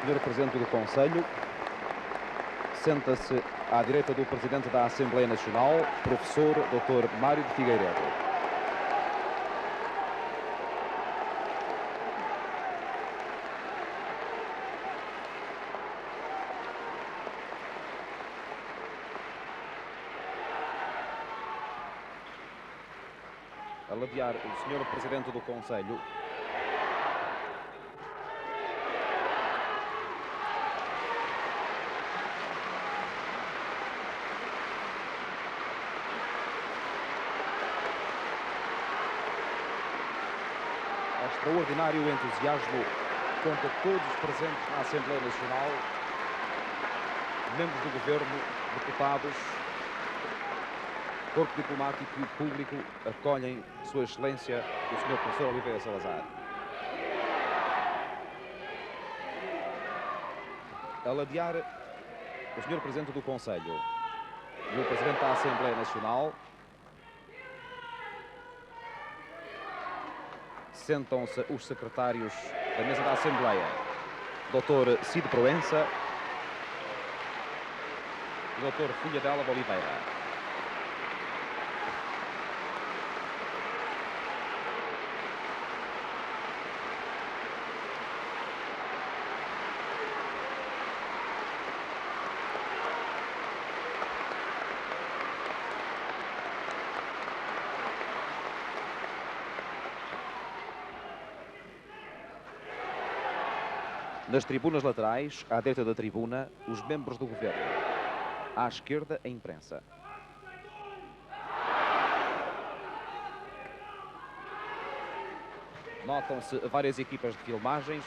Sr. Presidente do Conselho. Senta-se à direita do Presidente da Assembleia Nacional, Professor Dr. Mário de Figueiredo. A ladear o Sr. Presidente do Conselho. Extraordinário entusiasmo conta todos os presentes na Assembleia Nacional, membros do Governo, deputados, corpo diplomático e público acolhem Sua Excelência, o Sr. Professor Oliveira Salazar. A ladear o Sr. Presidente do Conselho e o Presidente da Assembleia Nacional, sentam-se os secretários da mesa da Assembleia, Dr. Cid Proença e Dr. Folhadela de Oliveira. Nas tribunas laterais, à direita da tribuna, os membros do Governo. À esquerda, a imprensa. Notam-se várias equipas de filmagens,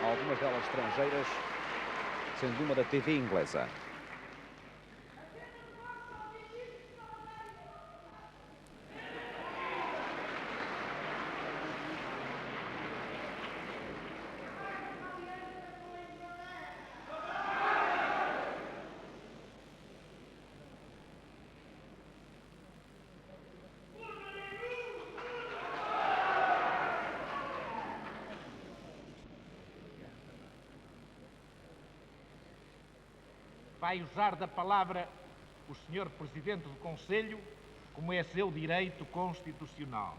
algumas delas estrangeiras, sendo uma da TV inglesa. Vai usar da palavra o Sr. Presidente do Conselho, como é seu direito constitucional.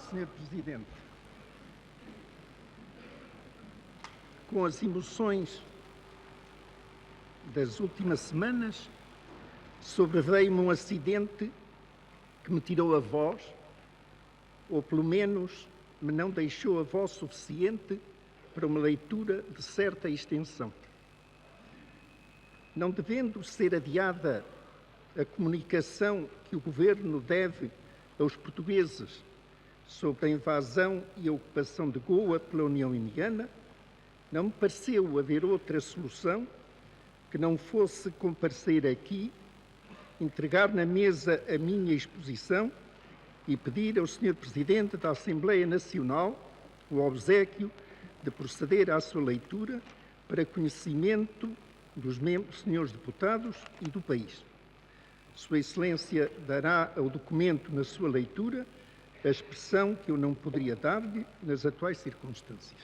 Sr. Presidente, com as emoções das últimas semanas, sobreveio-me um acidente que me tirou a voz, ou pelo menos me não deixou a voz suficiente para uma leitura de certa extensão. Não devendo ser adiada a comunicação que o Governo deve aos portugueses sobre a invasão e a ocupação de Goa pela União Indiana, não me pareceu haver outra solução que não fosse comparecer aqui, entregar na mesa a minha exposição e pedir ao Sr. Presidente da Assembleia Nacional o obséquio de proceder à sua leitura para conhecimento dos senhores deputados e do país. Sua Excelência dará ao documento, na sua leitura, a expressão que eu não poderia dar-lhe nas atuais circunstâncias.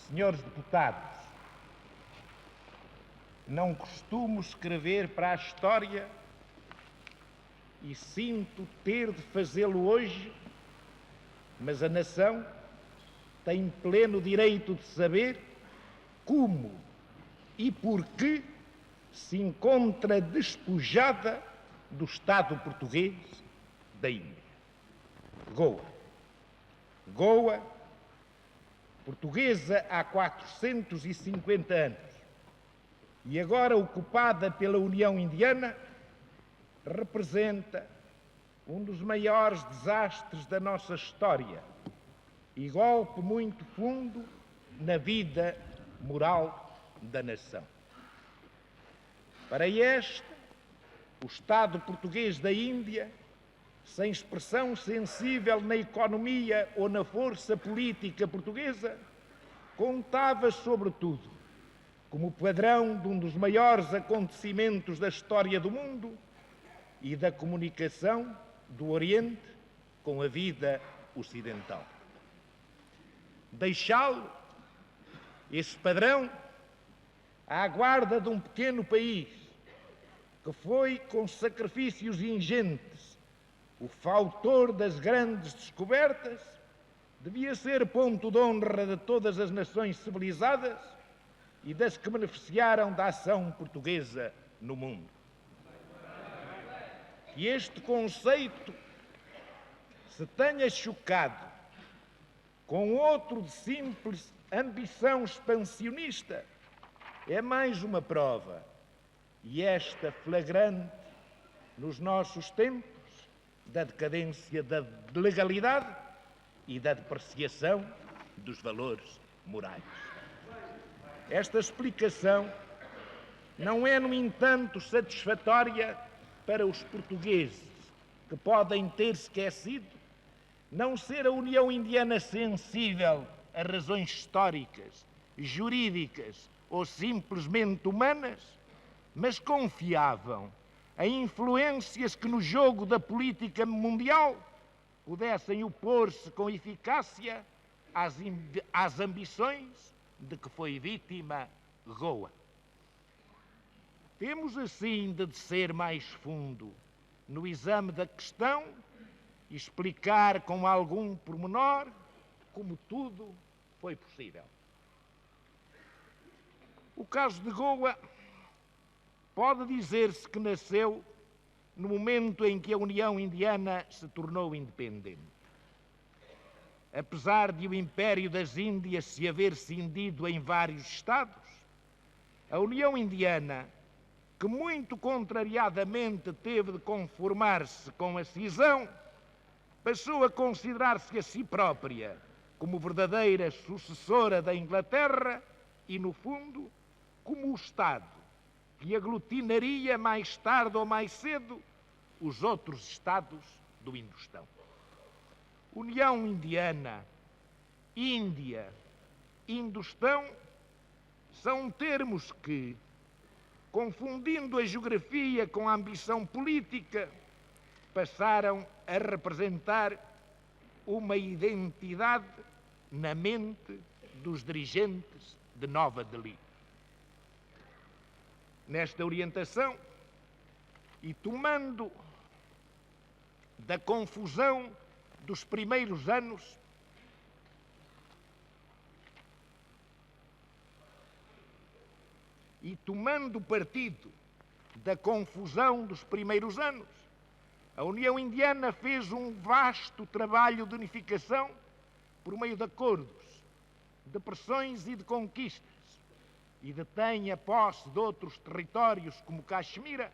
Senhores deputados, não costumo escrever para a história e sinto ter de fazê-lo hoje, mas a nação tem pleno direito de saber como e por que se encontra despojada do Estado português da Índia. Goa. Goa, portuguesa há 450 anos, e agora ocupada pela União Indiana, representa um dos maiores desastres da nossa história e golpe muito fundo na vida moral da nação. Para este, o Estado português da Índia sem expressão sensível na economia ou na força política portuguesa, contava, sobretudo, como padrão de um dos maiores acontecimentos da história do mundo e da comunicação do Oriente com a vida ocidental. Deixá-lo, esse padrão, à guarda de um pequeno país que foi, com sacrifícios ingentes, o fautor das grandes descobertas, devia ser ponto de honra de todas as nações civilizadas e das que beneficiaram da ação portuguesa no mundo. Que este conceito se tenha chocado com outro de simples ambição expansionista é mais uma prova, e esta flagrante nos nossos tempos, da decadência da legalidade e da depreciação dos valores morais. Esta explicação não é, no entanto, satisfatória para os portugueses, que podem ter esquecido não ser a União Indiana sensível a razões históricas, jurídicas ou simplesmente humanas, mas confiavam em influências que no jogo da política mundial pudessem opor-se com eficácia às ambições de que foi vítima Goa. Temos assim de descer mais fundo no exame da questão e explicar com algum pormenor como tudo foi possível. O caso de Goa pode dizer-se que nasceu no momento em que a União Indiana se tornou independente. Apesar de o Império das Índias se haver cindido em vários estados, a União Indiana, que muito contrariadamente teve de conformar-se com a cisão, passou a considerar-se a si própria como verdadeira sucessora da Inglaterra e, no fundo, como o Estado que aglutinaria mais tarde ou mais cedo os outros Estados do Indostão. União Indiana, Índia, Indostão são termos que, confundindo a geografia com a ambição política, passaram a representar uma identidade na mente dos dirigentes de Nova Delhi. Nesta orientação, e tomando da confusão dos primeiros anos, partido da confusão dos primeiros anos, a União Indiana fez um vasto trabalho de unificação por meio de acordos, de pressões e de conquistas, e detém a posse de outros territórios como Caxemira,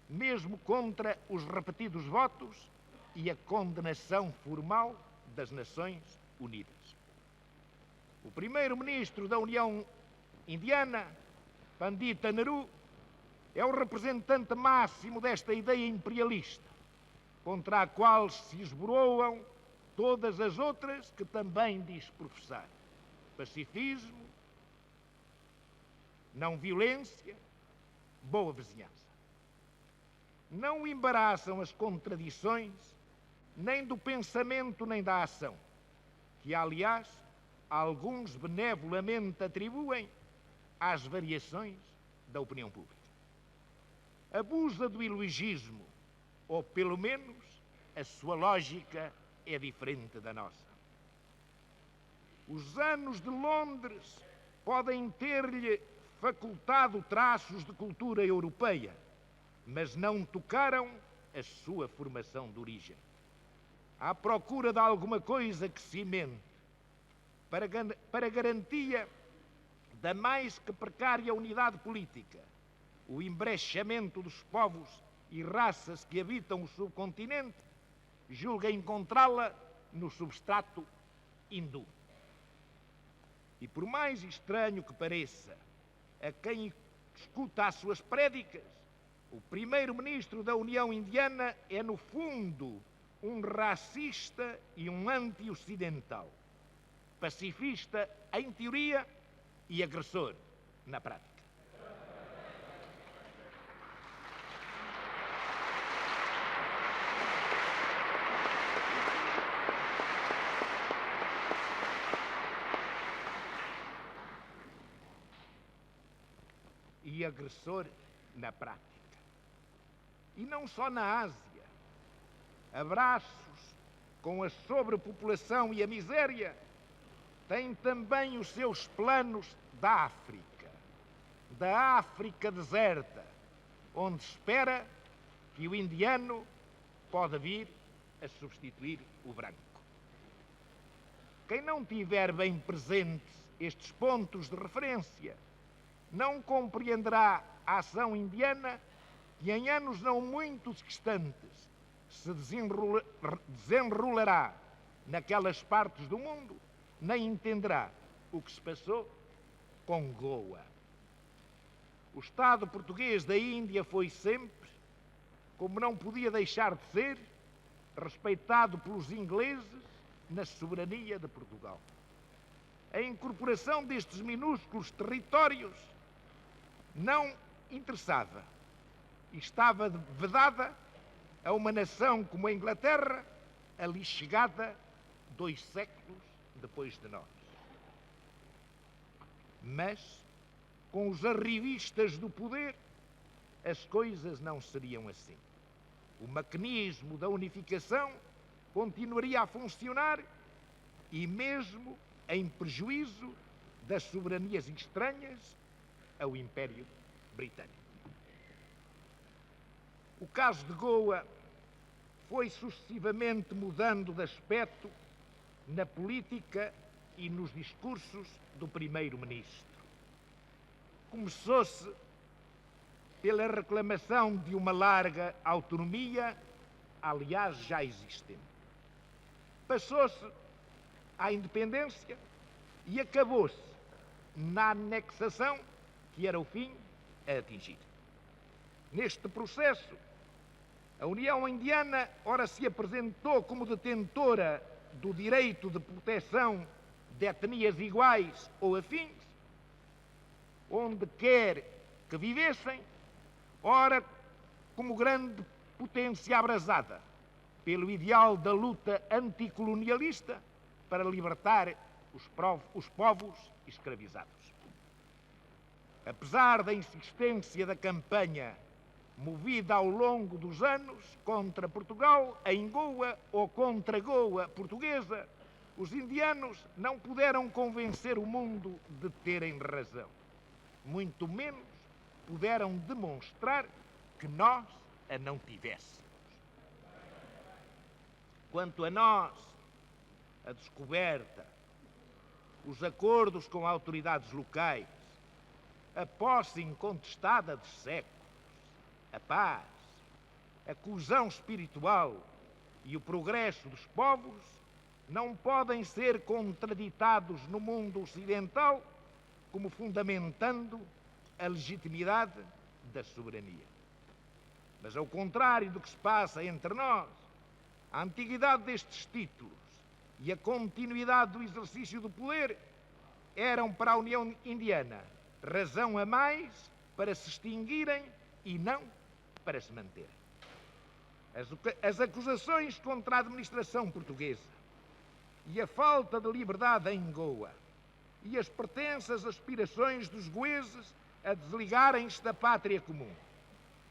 mesmo contra os repetidos votos e a condenação formal das Nações Unidas. O primeiro-ministro da União Indiana, Pandita Nehru, é o representante máximo desta ideia imperialista, contra a qual se esboroam todas as outras que também diz professar: pacifismo, não violência, boa vizinhança. Não o embaraçam as contradições nem do pensamento nem da ação, que, aliás, alguns benevolamente atribuem às variações da opinião pública. Abusa do ilogismo, ou pelo menos a sua lógica é diferente da nossa. Os anos de Londres podem ter-lhe facultado traços de cultura europeia, mas não tocaram a sua formação de origem. À procura de alguma coisa que cimente, para garantia da mais que precária unidade política, o embrechamento dos povos e raças que habitam o subcontinente, julga encontrá-la no substrato hindu. E por mais estranho que pareça a quem escuta as suas prédicas, o primeiro-ministro da União Indiana é, no fundo, um racista e um anti-ocidental, pacifista em teoria e agressor na prática. E agressor na prática. E não só na Ásia. Abraços com a sobrepopulação e a miséria têm também os seus planos da África deserta, onde espera que o indiano pode vir a substituir o branco. Quem não tiver bem presentes estes pontos de referência não compreenderá a ação indiana que em anos não muito distantes se desenrolará naquelas partes do mundo, nem entenderá o que se passou com Goa. O Estado português da Índia foi sempre, como não podia deixar de ser, respeitado pelos ingleses na soberania de Portugal. A incorporação destes minúsculos territórios não interessava e estava vedada a uma nação como a Inglaterra, ali chegada 2 séculos depois de nós. Mas, com os arrivistas do poder, as coisas não seriam assim. O mecanismo da unificação continuaria a funcionar e mesmo em prejuízo das soberanias estranhas ao Império Britânico. O caso de Goa foi sucessivamente mudando de aspecto na política e nos discursos do primeiro-ministro. Começou-se pela reclamação de uma larga autonomia, aliás já existente. Passou-se à independência e acabou-se na anexação, que era o fim a atingir. Neste processo, a União Indiana ora se apresentou como detentora do direito de proteção de etnias iguais ou afins, onde quer que vivessem, ora como grande potência abrasada pelo ideal da luta anticolonialista para libertar os povos escravizados. Apesar da insistência da campanha movida ao longo dos anos contra Portugal, em Goa ou contra Goa portuguesa, os indianos não puderam convencer o mundo de terem razão. Muito menos puderam demonstrar que nós a não tivéssemos. Quanto a nós, a descoberta, os acordos com autoridades locais, a posse incontestada de séculos, a paz, a coesão espiritual e o progresso dos povos não podem ser contraditados no mundo ocidental como fundamentando a legitimidade da soberania. Mas ao contrário do que se passa entre nós, a antiguidade destes títulos e a continuidade do exercício do poder eram para a União Indiana razão a mais para se extinguirem e não para se manterem. As acusações contra a administração portuguesa e a falta de liberdade em Goa e as pretensas aspirações dos goeses a desligarem-se da pátria comum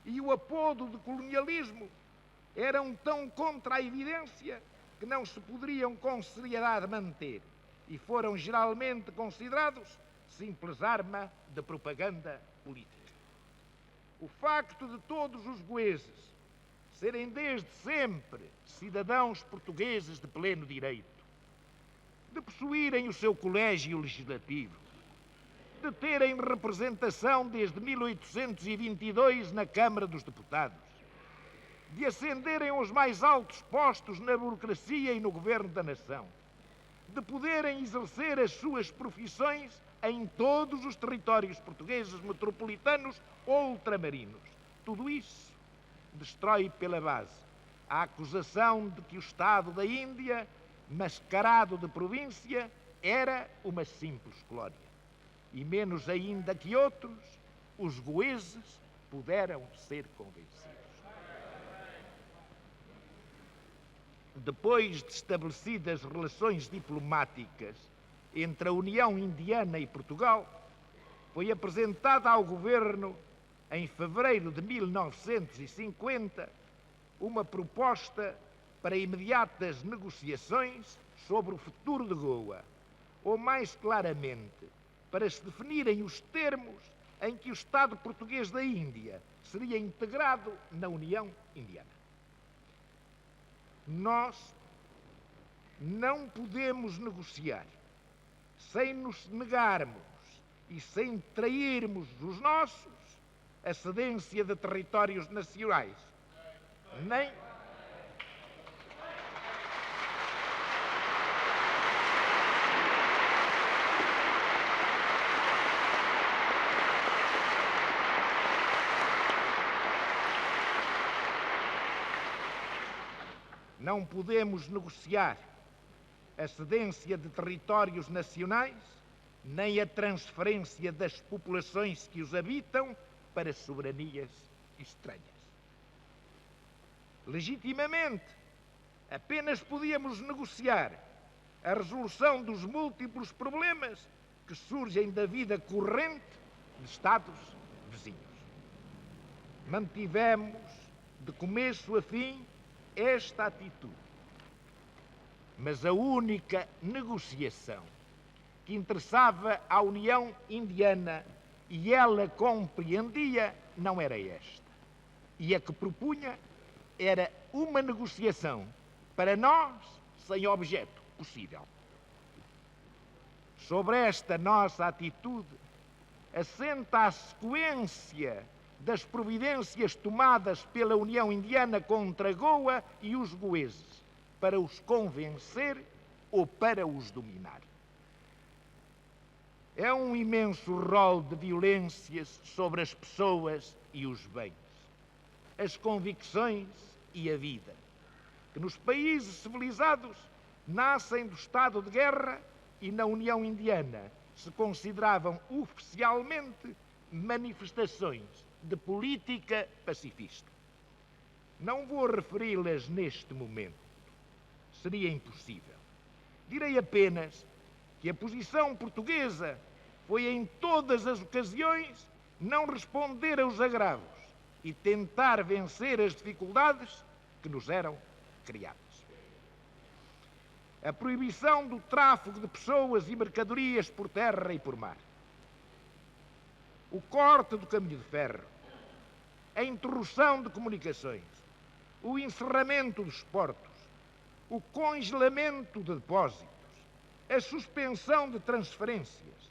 e o apodo de colonialismo eram tão contra a evidência que não se poderiam com seriedade manter e foram geralmente considerados simples arma de propaganda política. O facto de todos os goeses serem desde sempre cidadãos portugueses de pleno direito, de possuírem o seu colégio legislativo, de terem representação desde 1822 na Câmara dos Deputados, de ascenderem aos mais altos postos na burocracia e no governo da nação, de poderem exercer as suas profissões em todos os territórios portugueses metropolitanos ou ultramarinos. Tudo isso destrói pela base a acusação de que o Estado da Índia, mascarado de província, era uma simples colónia. E menos ainda que outros, os goeses puderam ser convencidos. Depois de estabelecidas relações diplomáticas entre a União Indiana e Portugal, foi apresentada ao governo, em fevereiro de 1950, uma proposta para imediatas negociações sobre o futuro de Goa, ou mais claramente, para se definirem os termos em que o Estado português da Índia seria integrado na União Indiana. Nós não podemos negociar sem nos negarmos e sem trairmos os nossos a cedência de territórios nacionais, nem não podemos negociar a cedência de territórios nacionais, nem a transferência das populações que os habitam para soberanias estranhas. Legitimamente, apenas podíamos negociar a resolução dos múltiplos problemas que surgem da vida corrente de Estados vizinhos. Mantivemos, de começo a fim, esta atitude. Mas a única negociação que interessava à União Indiana e ela compreendia não era esta. E a que propunha era uma negociação para nós sem objeto possível. Sobre esta nossa atitude assenta a sequência das providências tomadas pela União Indiana contra Goa e os goeses, para os convencer ou para os dominar. É um imenso rol de violências sobre as pessoas e os bens, as convicções e a vida, que nos países civilizados nascem do estado de guerra e na União Indiana se consideravam oficialmente manifestações de política pacifista. Não vou referi-las neste momento. Seria impossível. Direi apenas que a posição portuguesa foi em todas as ocasiões não responder aos agravos e tentar vencer as dificuldades que nos eram criadas. A proibição do tráfego de pessoas e mercadorias por terra e por mar. O corte do caminho de ferro. A interrupção de comunicações. O encerramento dos portos. O congelamento de depósitos. A suspensão de transferências.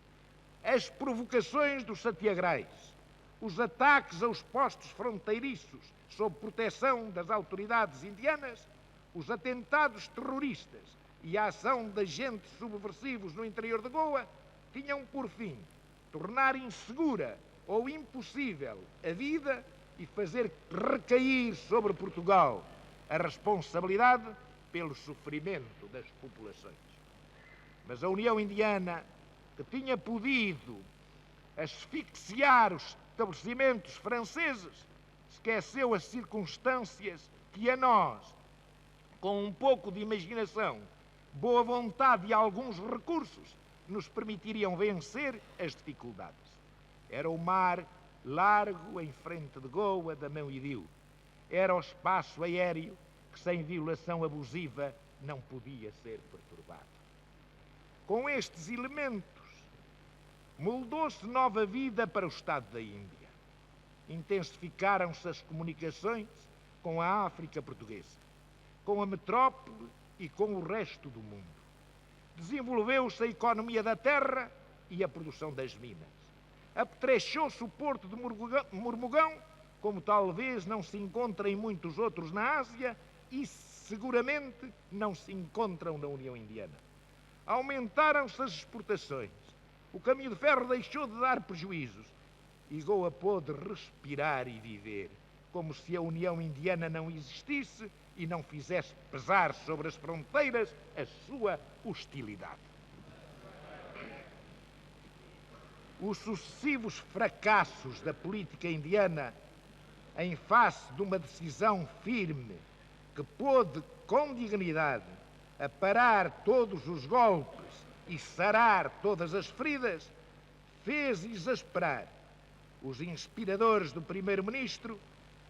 As provocações dos satiagrais. Os ataques aos postos fronteiriços sob proteção das autoridades indianas. Os atentados terroristas e a ação de agentes subversivos no interior de Goa tinham por fim tornar insegura ou impossível a vida e fazer recair sobre Portugal a responsabilidade pelo sofrimento das populações. Mas a União Indiana, que tinha podido asfixiar os estabelecimentos franceses, esqueceu as circunstâncias que a nós, com um pouco de imaginação, boa vontade e alguns recursos, nos permitiriam vencer as dificuldades. Era o mar largo em frente de Goa, Damão e Diu. Era o espaço aéreo que, sem violação abusiva, não podia ser perturbado. Com estes elementos, moldou-se nova vida para o Estado da Índia. Intensificaram-se as comunicações com a África portuguesa, com a metrópole e com o resto do mundo. Desenvolveu-se a economia da terra e a produção das minas. Apetrechou-se o porto de Mormugão, como talvez não se encontra em muitos outros na Ásia e seguramente não se encontram na União Indiana. Aumentaram-se as exportações. O caminho de ferro deixou de dar prejuízos e Goa pôde respirar e viver como se a União Indiana não existisse e não fizesse pesar sobre as fronteiras a sua hostilidade. Os sucessivos fracassos da política indiana, em face de uma decisão firme que pôde, com dignidade, aparar todos os golpes e sarar todas as feridas, fez exasperar os inspiradores do primeiro-ministro,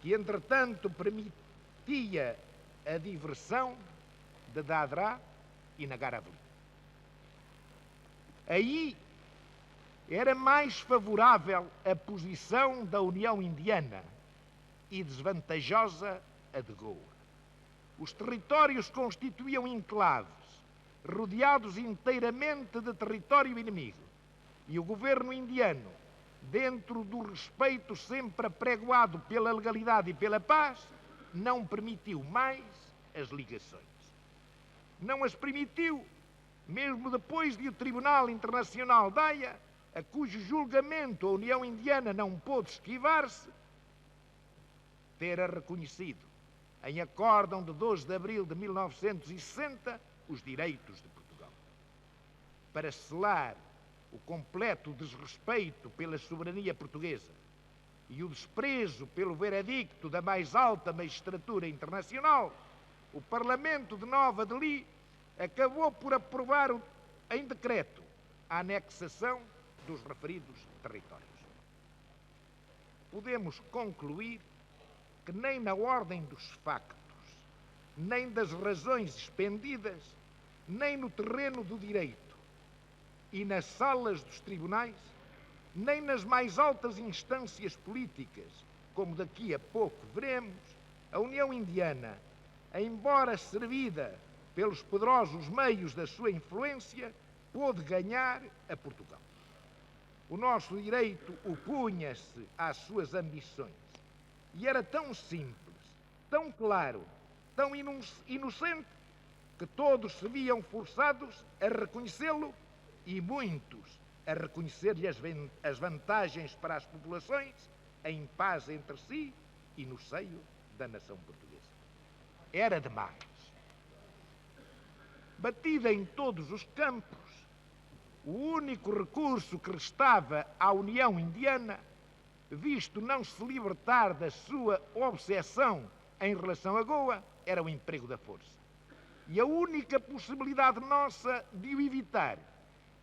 que, entretanto, permitia a diversão de Dadra e Nagaravli. Aí era mais favorável a posição da União Indiana e desvantajosa a de Goa. Os territórios constituíam enclaves, rodeados inteiramente de território inimigo, e o governo indiano, dentro do respeito sempre apregoado pela legalidade e pela paz, não permitiu mais as ligações. Não as permitiu, mesmo depois de o Tribunal Internacional da Haia, a cujo julgamento a União Indiana não pôde esquivar-se, ter reconhecido, em acórdão de 12 de abril de 1960, os direitos de Portugal. Para selar o completo desrespeito pela soberania portuguesa e o desprezo pelo veredicto da mais alta magistratura internacional, o Parlamento de Nova Delhi acabou por aprovar em decreto a anexação dos referidos territórios. Podemos concluir que nem na ordem dos factos, nem das razões expendidas, nem no terreno do direito e nas salas dos tribunais, nem nas mais altas instâncias políticas, como daqui a pouco veremos, a União Indiana, embora servida pelos poderosos meios da sua influência, pôde ganhar a Portugal. O nosso direito opunha-se às suas ambições e era tão simples, tão claro, tão inocente, que todos se viam forçados a reconhecê-lo e muitos a reconhecer-lhe as vantagens para as populações em paz entre si e no seio da nação portuguesa. Era demais. Batida em todos os campos, o único recurso que restava à União Indiana, visto não se libertar da sua obsessão em relação a Goa, era o emprego da força. E a única possibilidade nossa de o evitar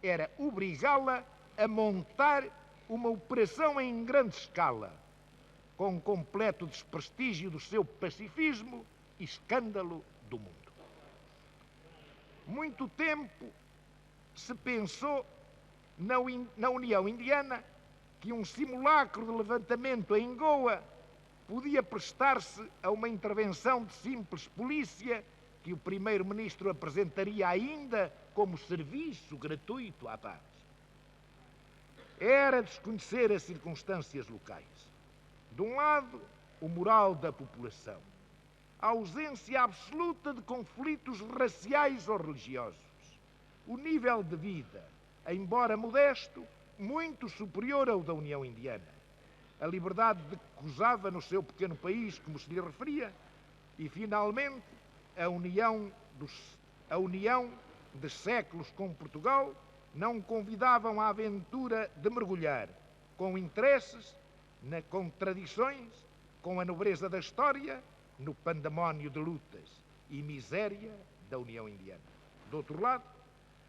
era obrigá-la a montar uma operação em grande escala, com completo desprestígio do seu pacifismo e escândalo do mundo. Muito tempo se pensou na União Indiana que um simulacro de levantamento em Goa podia prestar-se a uma intervenção de simples polícia que o primeiro-ministro apresentaria ainda como serviço gratuito à paz. Era desconhecer as circunstâncias locais. De um lado, o moral da população, a ausência absoluta de conflitos raciais ou religiosos, o nível de vida, embora modesto, muito superior ao da União Indiana, a liberdade de que gozava no seu pequeno país, como se lhe referia, e, finalmente, a união de séculos com Portugal não convidavam à aventura de mergulhar, com interesses, nas contradições, com a nobreza da história, no pandemónio de lutas e miséria da União Indiana. Do outro lado,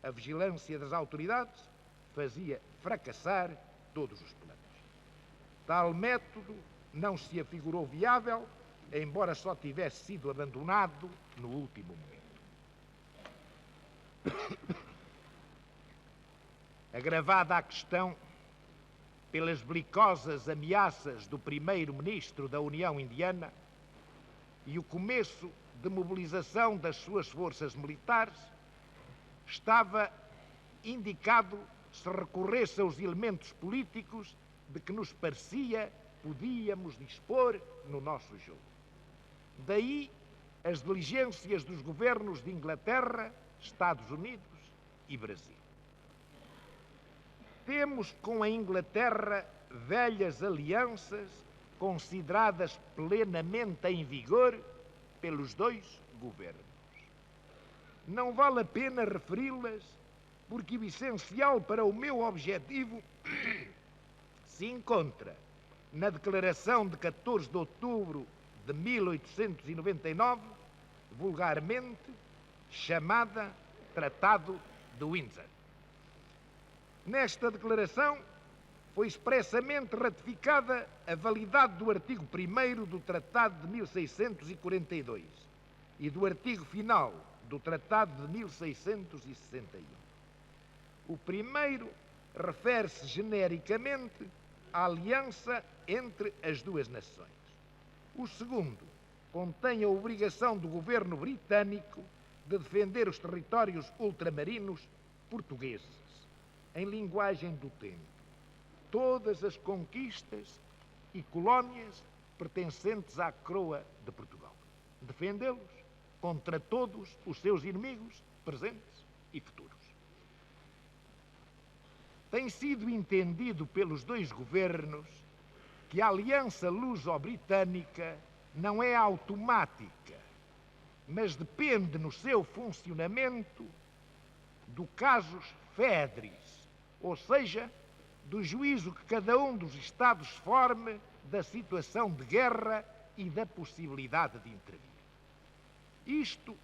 a vigilância das autoridades fazia fracassar todos os planos. Tal método não se afigurou viável, embora só tivesse sido abandonado no último momento. Agravada a questão pelas belicosas ameaças do primeiro-ministro da União Indiana e o começo de mobilização das suas forças militares, estava indicado se recorresse aos elementos políticos de que nos parecia podíamos dispor no nosso jogo. Daí as diligências dos governos de Inglaterra, Estados Unidos e Brasil. Temos com a Inglaterra velhas alianças consideradas plenamente em vigor pelos dois governos. Não vale a pena referi-las, porque o essencial para o meu objetivo se encontra na Declaração de 14 de outubro de 1899, vulgarmente chamada Tratado de Windsor. Nesta declaração foi expressamente ratificada a validade do artigo 1º do Tratado de 1642 e do artigo final do Tratado de 1661. O primeiro refere-se genericamente à aliança entre as duas nações. O segundo contém a obrigação do governo britânico de defender os territórios ultramarinos portugueses, em linguagem do tempo, todas as conquistas e colónias pertencentes à coroa de Portugal. Defendê-los contra todos os seus inimigos, presentes e futuros. Tem sido entendido pelos dois governos que a aliança luso-britânica não é automática, mas depende no seu funcionamento do casus foederis, ou seja, do juízo que cada um dos Estados forme da situação de guerra e da possibilidade de intervir. Isto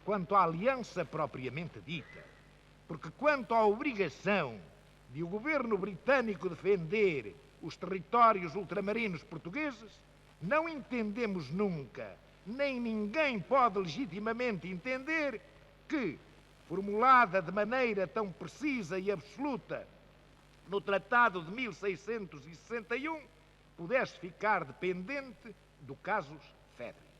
quanto à aliança propriamente dita, porque quanto à obrigação de o governo britânico defender os territórios ultramarinos portugueses, não entendemos nunca, nem ninguém pode legitimamente entender que, formulada de maneira tão precisa e absoluta no Tratado de 1661, pudesse ficar dependente do casus foederis.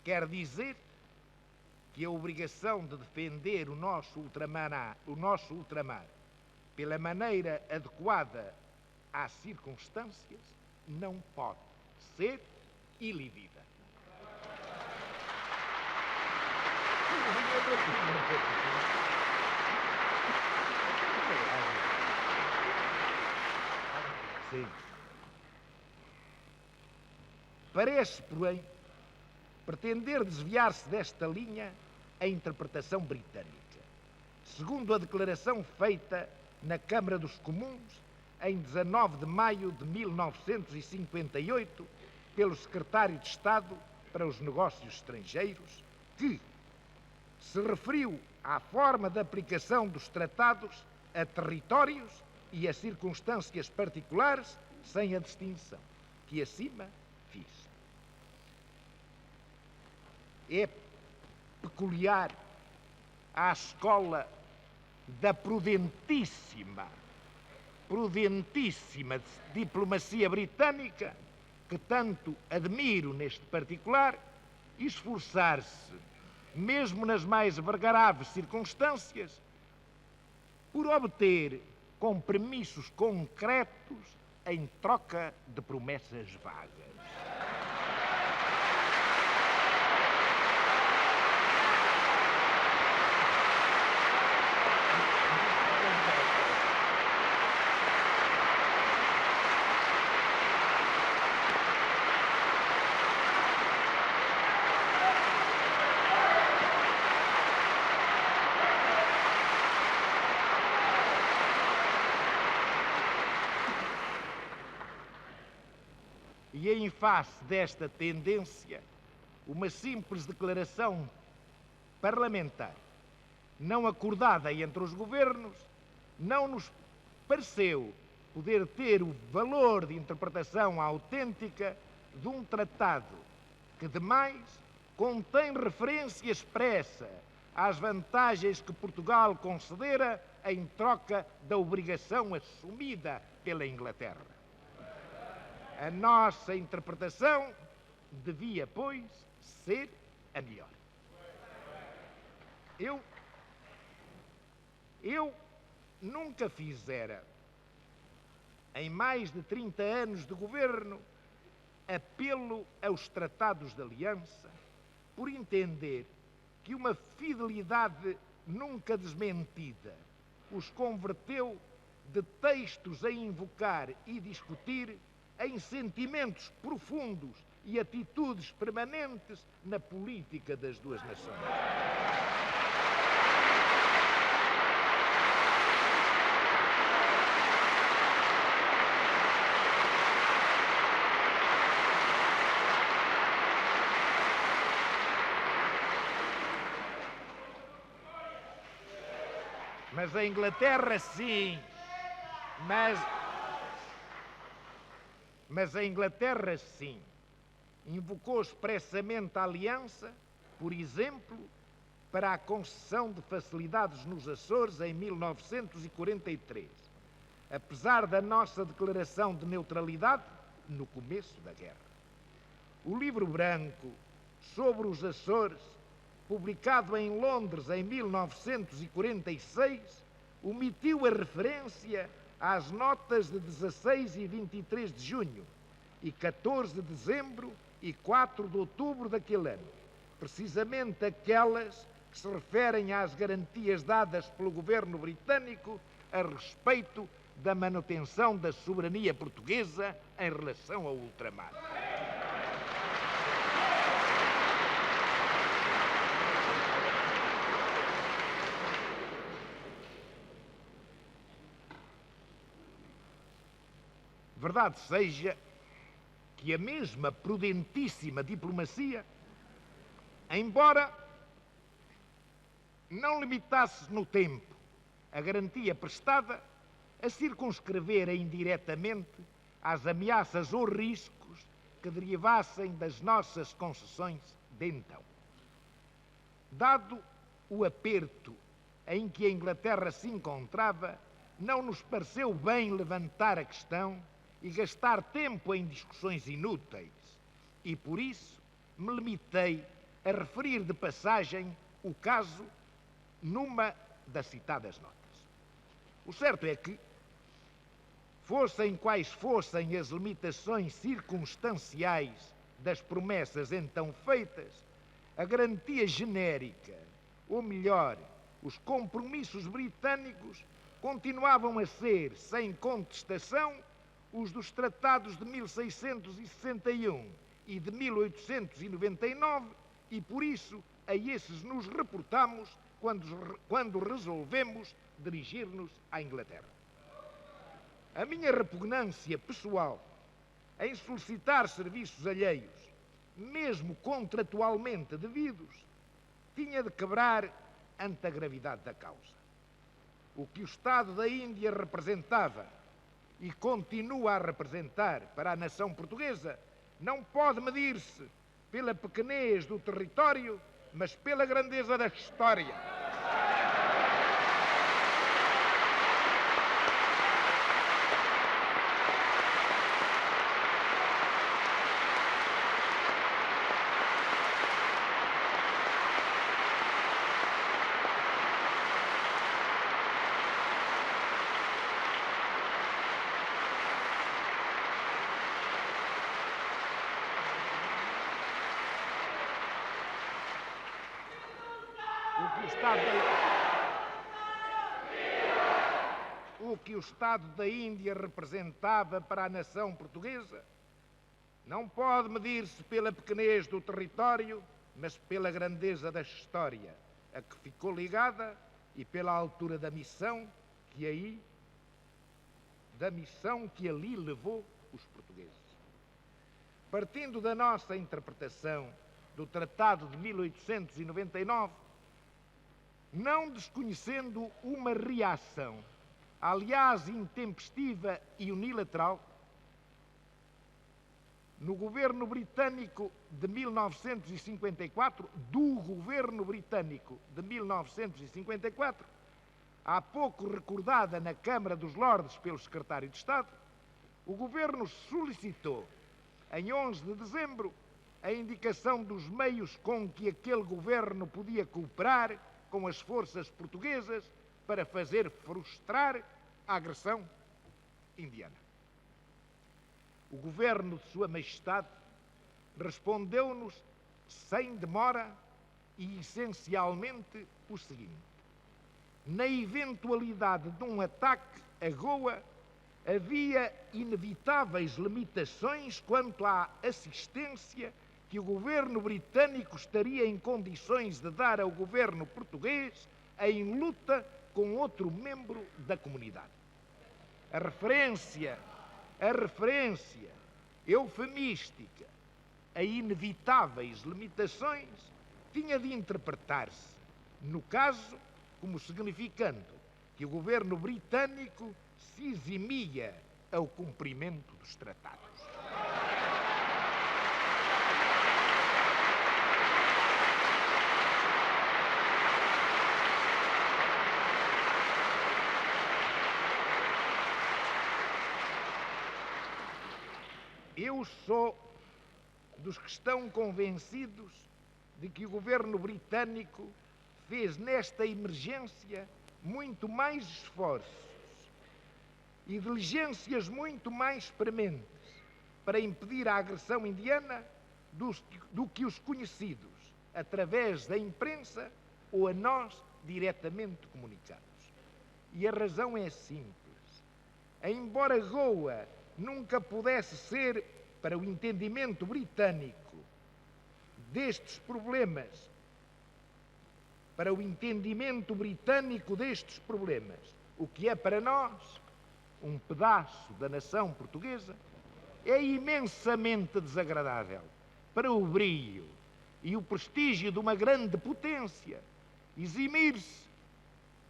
Quer dizer que a obrigação de defender o nosso ultramar pela maneira adequada às circunstâncias não pode ser ilibida. Sim. Parece, porém, pretender desviar-se desta linha a interpretação britânica, segundo a declaração feita na Câmara dos Comuns em 19 de maio de 1958 pelo Secretário de Estado para os Negócios Estrangeiros, que se referiu à forma de aplicação dos tratados a territórios e a circunstâncias particulares sem a distinção que acima fiz. É peculiar à escola da prudentíssima diplomacia britânica, que tanto admiro neste particular, esforçar-se, mesmo nas mais graves circunstâncias, por obter compromissos concretos em troca de promessas vagas. E em face desta tendência, uma simples declaração parlamentar, não acordada entre os governos, não nos pareceu poder ter o valor de interpretação autêntica de um tratado que, demais, contém referência expressa às vantagens que Portugal concedera em troca da obrigação assumida pela Inglaterra. A nossa interpretação devia, pois, ser a melhor. Eu nunca fizera, em mais de 30 anos de governo, apelo aos tratados de aliança, por entender que uma fidelidade nunca desmentida os converteu de textos a invocar e discutir em sentimentos profundos e atitudes permanentes na política das duas nações. Mas a Inglaterra sim, mas a Inglaterra sim invocou expressamente a aliança, por exemplo, para a concessão de facilidades nos Açores em 1943, apesar da nossa declaração de neutralidade no começo da guerra. O livro branco sobre os Açores, publicado em Londres em 1946, omitiu a referência às notas de 16 e 23 de junho e 14 de dezembro e 4 de outubro daquele ano, precisamente aquelas que se referem às garantias dadas pelo governo britânico a respeito da manutenção da soberania portuguesa em relação ao ultramar. Verdade seja que a mesma prudentíssima diplomacia, embora não limitasse no tempo a garantia prestada, a circunscrevera indiretamente às ameaças ou riscos que derivassem das nossas concessões de então. Dado o aperto em que a Inglaterra se encontrava, não nos pareceu bem levantar a questão e gastar tempo em discussões inúteis, e por isso me limitei a referir de passagem o caso numa das citadas notas. O certo é que, fossem quais fossem as limitações circunstanciais das promessas então feitas, a garantia genérica, ou melhor, os compromissos britânicos, continuavam a ser, sem contestação, os dos tratados de 1661 e de 1899, e por isso a esses nos reportamos quando resolvemos dirigir-nos à Inglaterra. A minha repugnância pessoal em solicitar serviços alheios, mesmo contratualmente devidos, tinha de quebrar ante a gravidade da causa. O que o Estado da Índia representava e continua a representar para a nação portuguesa não pode medir-se pela pequenez do território, mas pela grandeza da história. O que o Estado da Índia representava para a nação portuguesa não pode medir-se pela pequenez do território, mas pela grandeza da história, a que ficou ligada, e pela altura da missão que ali levou os portugueses. Partindo da nossa interpretação do Tratado de 1899, não desconhecendo uma reação, aliás intempestiva e unilateral, no governo britânico de 1954, do governo britânico de 1954, há pouco recordada na Câmara dos Lordes pelo secretário de Estado, o governo solicitou, em 11 de dezembro, a indicação dos meios com que aquele governo podia cooperar com as forças portuguesas para fazer frustrar a agressão indiana. O governo de Sua Majestade respondeu-nos sem demora e essencialmente o seguinte: na eventualidade de um ataque a Goa, havia inevitáveis limitações quanto à assistência que o governo britânico estaria em condições de dar ao governo português em luta com outro membro da comunidade. A referência eufemística a inevitáveis limitações tinha de interpretar-se, no caso, como significando que o governo britânico se eximia ao cumprimento dos tratados. Eu sou dos que estão convencidos de que o governo britânico fez nesta emergência muito mais esforços e diligências muito mais prementes para impedir a agressão indiana do que os conhecidos através da imprensa ou a nós diretamente comunicados. E a razão é simples. Embora Goa nunca pudesse ser, para o entendimento britânico destes problemas, o que é para nós um pedaço da nação portuguesa, é imensamente desagradável para o brio e o prestígio de uma grande potência eximir-se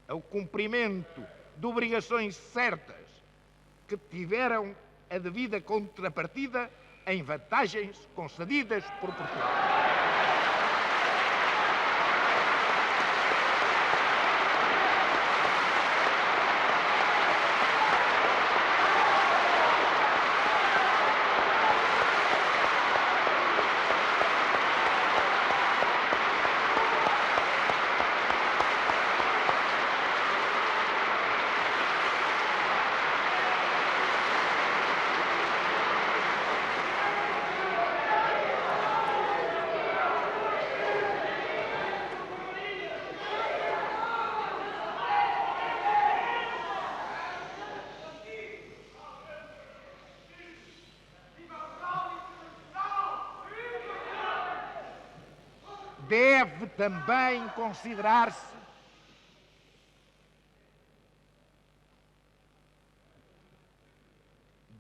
ao cumprimento de obrigações certas que tiveram a devida contrapartida em vantagens concedidas por Portugal.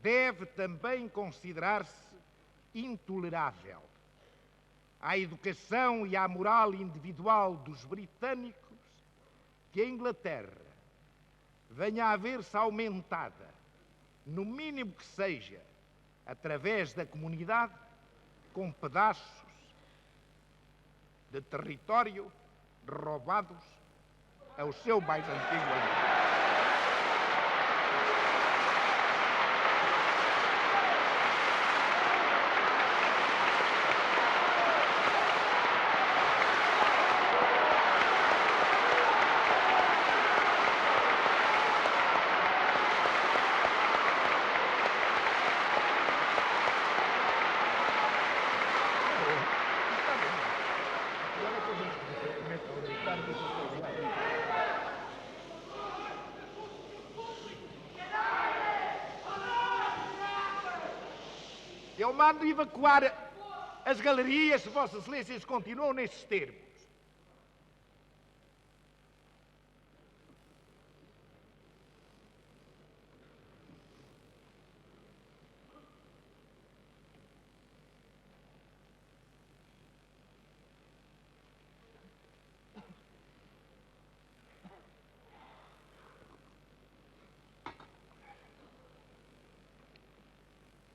Deve também considerar-se intolerável à educação e à moral individual dos britânicos que a Inglaterra venha a ver-se aumentada, no mínimo que seja, através da comunidade, com pedaços de território roubados ao seu mais antigo amigo. Eu mando evacuar as galerias se Vossas Excelências continuam nestes termos.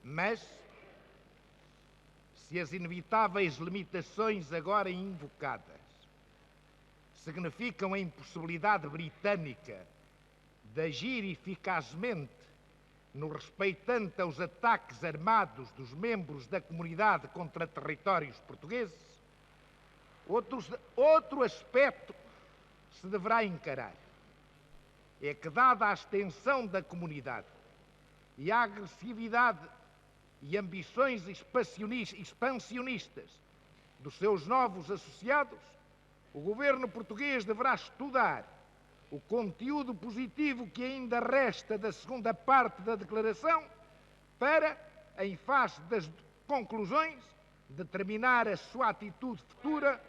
Mas, se as inevitáveis limitações agora invocadas significam a impossibilidade britânica de agir eficazmente no respeitante aos ataques armados dos membros da comunidade contra territórios portugueses, outro aspecto se deverá encarar. é que, dada a extensão da comunidade e a agressividade e ambições expansionistas dos seus novos associados, o governo português deverá estudar o conteúdo positivo que ainda resta da segunda parte da declaração para, em face das conclusões, determinar a sua atitude futura.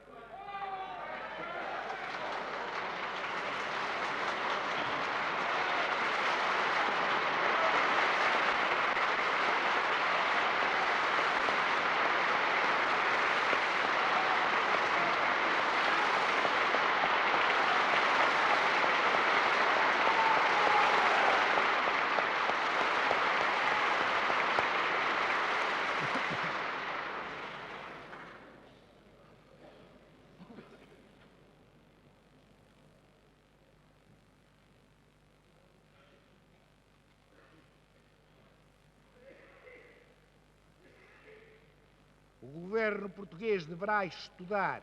O governo português deverá estudar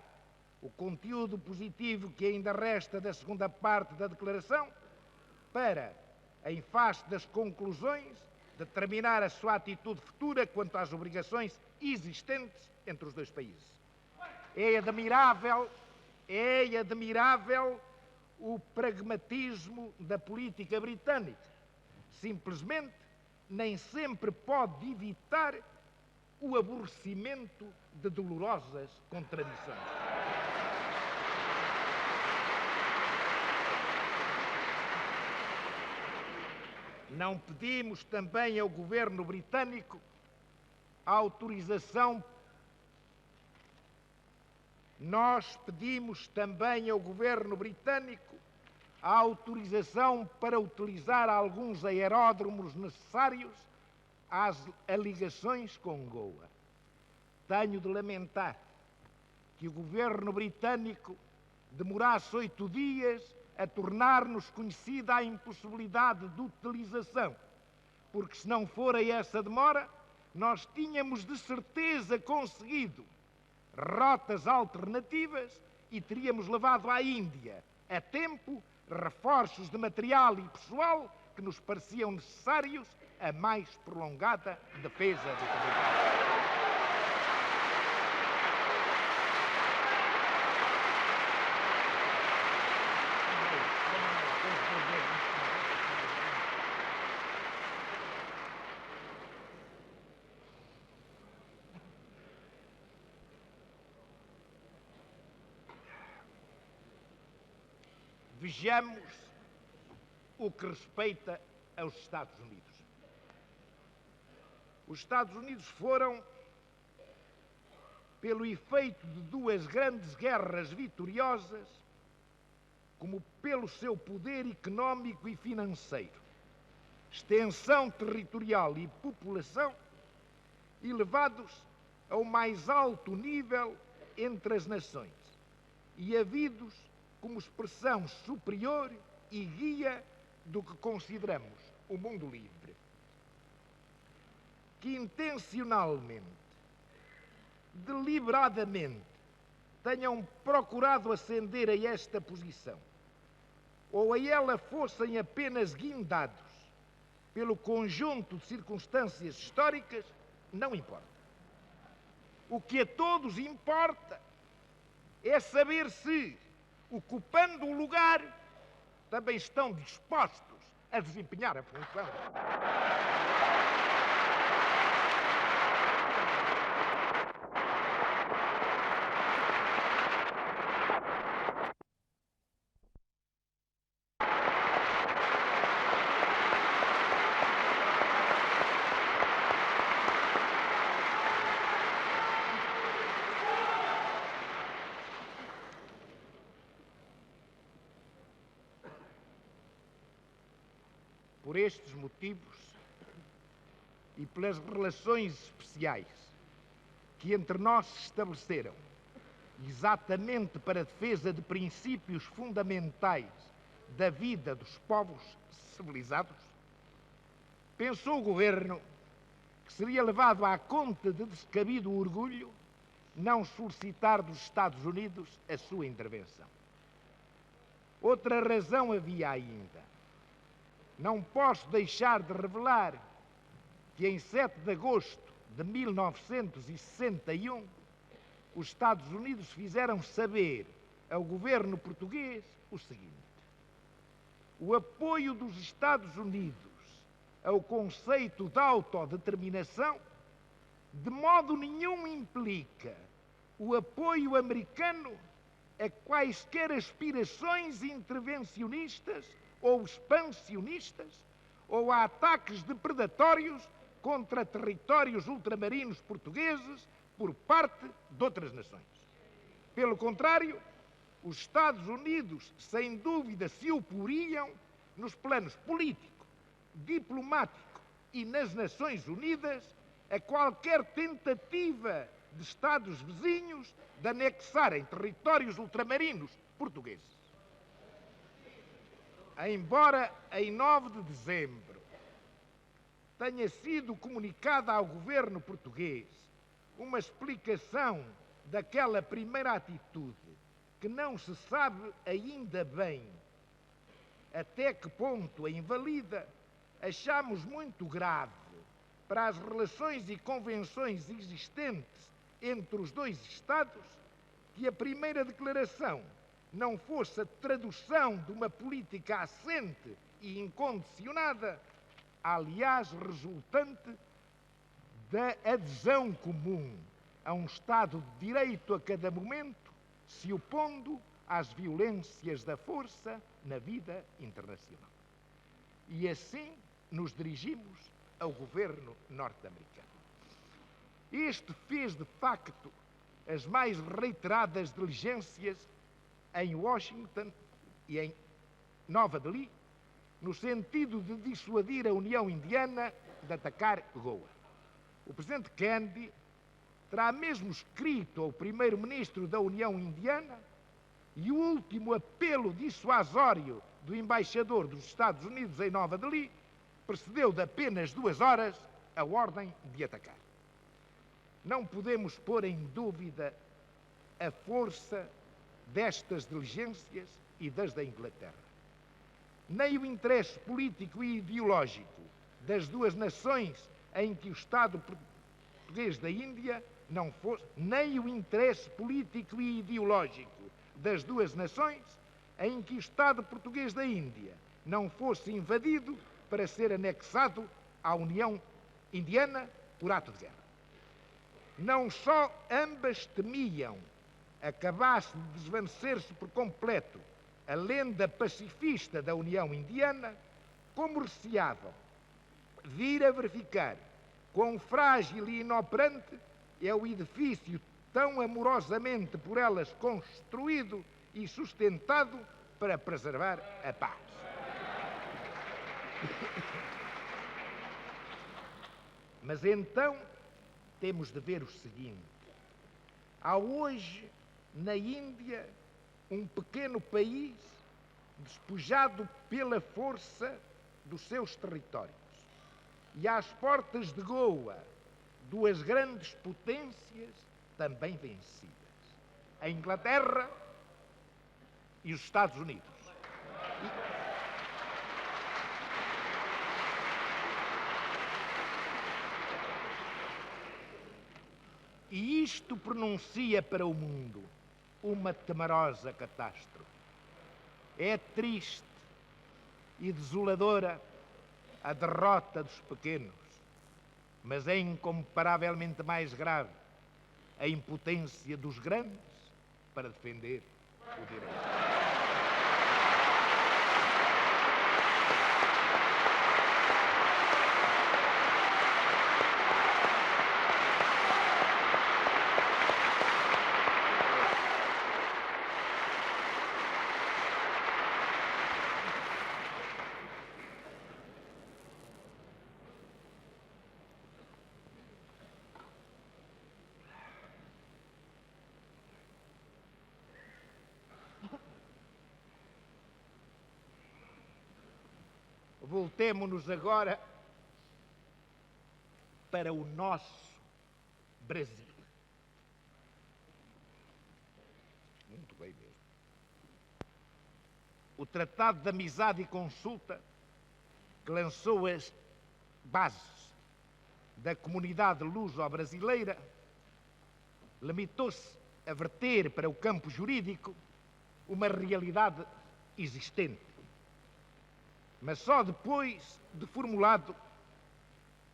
o conteúdo positivo que ainda resta da segunda parte da declaração para, em face das conclusões, determinar a sua atitude futura quanto às obrigações existentes entre os dois países. É admirável o pragmatismo da política britânica. Simplesmente, nem sempre pode evitar o aborrecimento de dolorosas contradições. Não pedimos também ao governo britânico a autorização. Nós pedimos também ao governo britânico a autorização para utilizar alguns aeródromos necessários às alegações com Goa. Tenho de lamentar que o governo britânico demorasse 8 dias a tornar-nos conhecida a impossibilidade de utilização, porque se não fora essa demora, nós tínhamos de certeza conseguido rotas alternativas e teríamos levado à Índia, a tempo, reforços de material e pessoal que nos pareciam necessários a mais prolongada defesa do território. Vejamos o que respeita aos Estados Unidos. Os Estados Unidos foram, pelo efeito de 2 grandes guerras vitoriosas, como pelo seu poder económico e financeiro, extensão territorial e população, elevados ao mais alto nível entre as nações e havidos como expressão superior e guia do que consideramos o mundo livre. Que intencionalmente, deliberadamente, tenham procurado ascender a esta posição, ou a ela fossem apenas guindados pelo conjunto de circunstâncias históricas, não importa. O que a todos importa é saber se, ocupando o lugar, também estão dispostos a desempenhar a função. Por estes motivos e pelas relações especiais que entre nós se estabeleceram, exatamente para a defesa de princípios fundamentais da vida dos povos civilizados, pensou o governo que seria levado à conta de descabido orgulho não solicitar dos Estados Unidos a sua intervenção. Outra razão havia ainda. não posso deixar de revelar que em 7 de agosto de 1961, os Estados Unidos fizeram saber ao governo português o seguinte: o apoio dos Estados Unidos ao conceito de autodeterminação de modo nenhum implica o apoio americano a quaisquer aspirações intervencionistas ou expansionistas ou a ataques depredatórios contra territórios ultramarinos portugueses por parte de outras nações. Pelo contrário, os Estados Unidos, sem dúvida, se oporiam nos planos político, diplomático e nas Nações Unidas a qualquer tentativa de Estados vizinhos de anexarem territórios ultramarinos portugueses. Embora em 9 de dezembro tenha sido comunicada ao governo português uma explicação daquela primeira atitude, que não se sabe ainda bem até que ponto a invalida, achamos muito grave para as relações e convenções existentes entre os dois Estados que a primeira declaração não fosse a tradução de uma política assente e incondicionada, aliás, resultante da adesão comum a um Estado de Direito a cada momento, se opondo às violências da força na vida internacional. E assim nos dirigimos ao governo norte-americano. Este fez, de facto, as mais reiteradas diligências em Washington e em Nova Delhi, no sentido de dissuadir a União Indiana de atacar Goa. O presidente Kennedy terá mesmo escrito ao primeiro-ministro da União Indiana, e o último apelo dissuasório do embaixador dos Estados Unidos em Nova Delhi precedeu de apenas 2 horas a ordem de atacar. Não podemos pôr em dúvida a força destas diligências e das da Inglaterra. Nem o interesse político e ideológico das duas nações em que o Estado português da Índia não fosse, nem o interesse político e ideológico das duas nações em que o Estado português da Índia não fosse invadido para ser anexado à União Indiana por ato de guerra. Não só ambas temiam acabasse de desvanecer-se por completo a lenda pacifista da União Indiana, como receavam vir a verificar quão frágil e inoperante é o edifício tão amorosamente por elas construído e sustentado para preservar a paz. Mas então temos de ver o seguinte: há hoje na Índia um pequeno país despojado pela força dos seus territórios, e às portas de Goa 2 grandes potências também vencidas: a Inglaterra e os Estados Unidos. E isto pronuncia para o mundo uma temerosa catástrofe. É triste e desoladora a derrota dos pequenos, mas é incomparavelmente mais grave a impotência dos grandes para defender o direito. Voltemo-nos agora para o nosso Brasil. Muito bem mesmo. O Tratado de Amizade e Consulta que lançou as bases da comunidade luso-brasileira, limitou-se a verter para o campo jurídico uma realidade existente. Mas só depois de formulado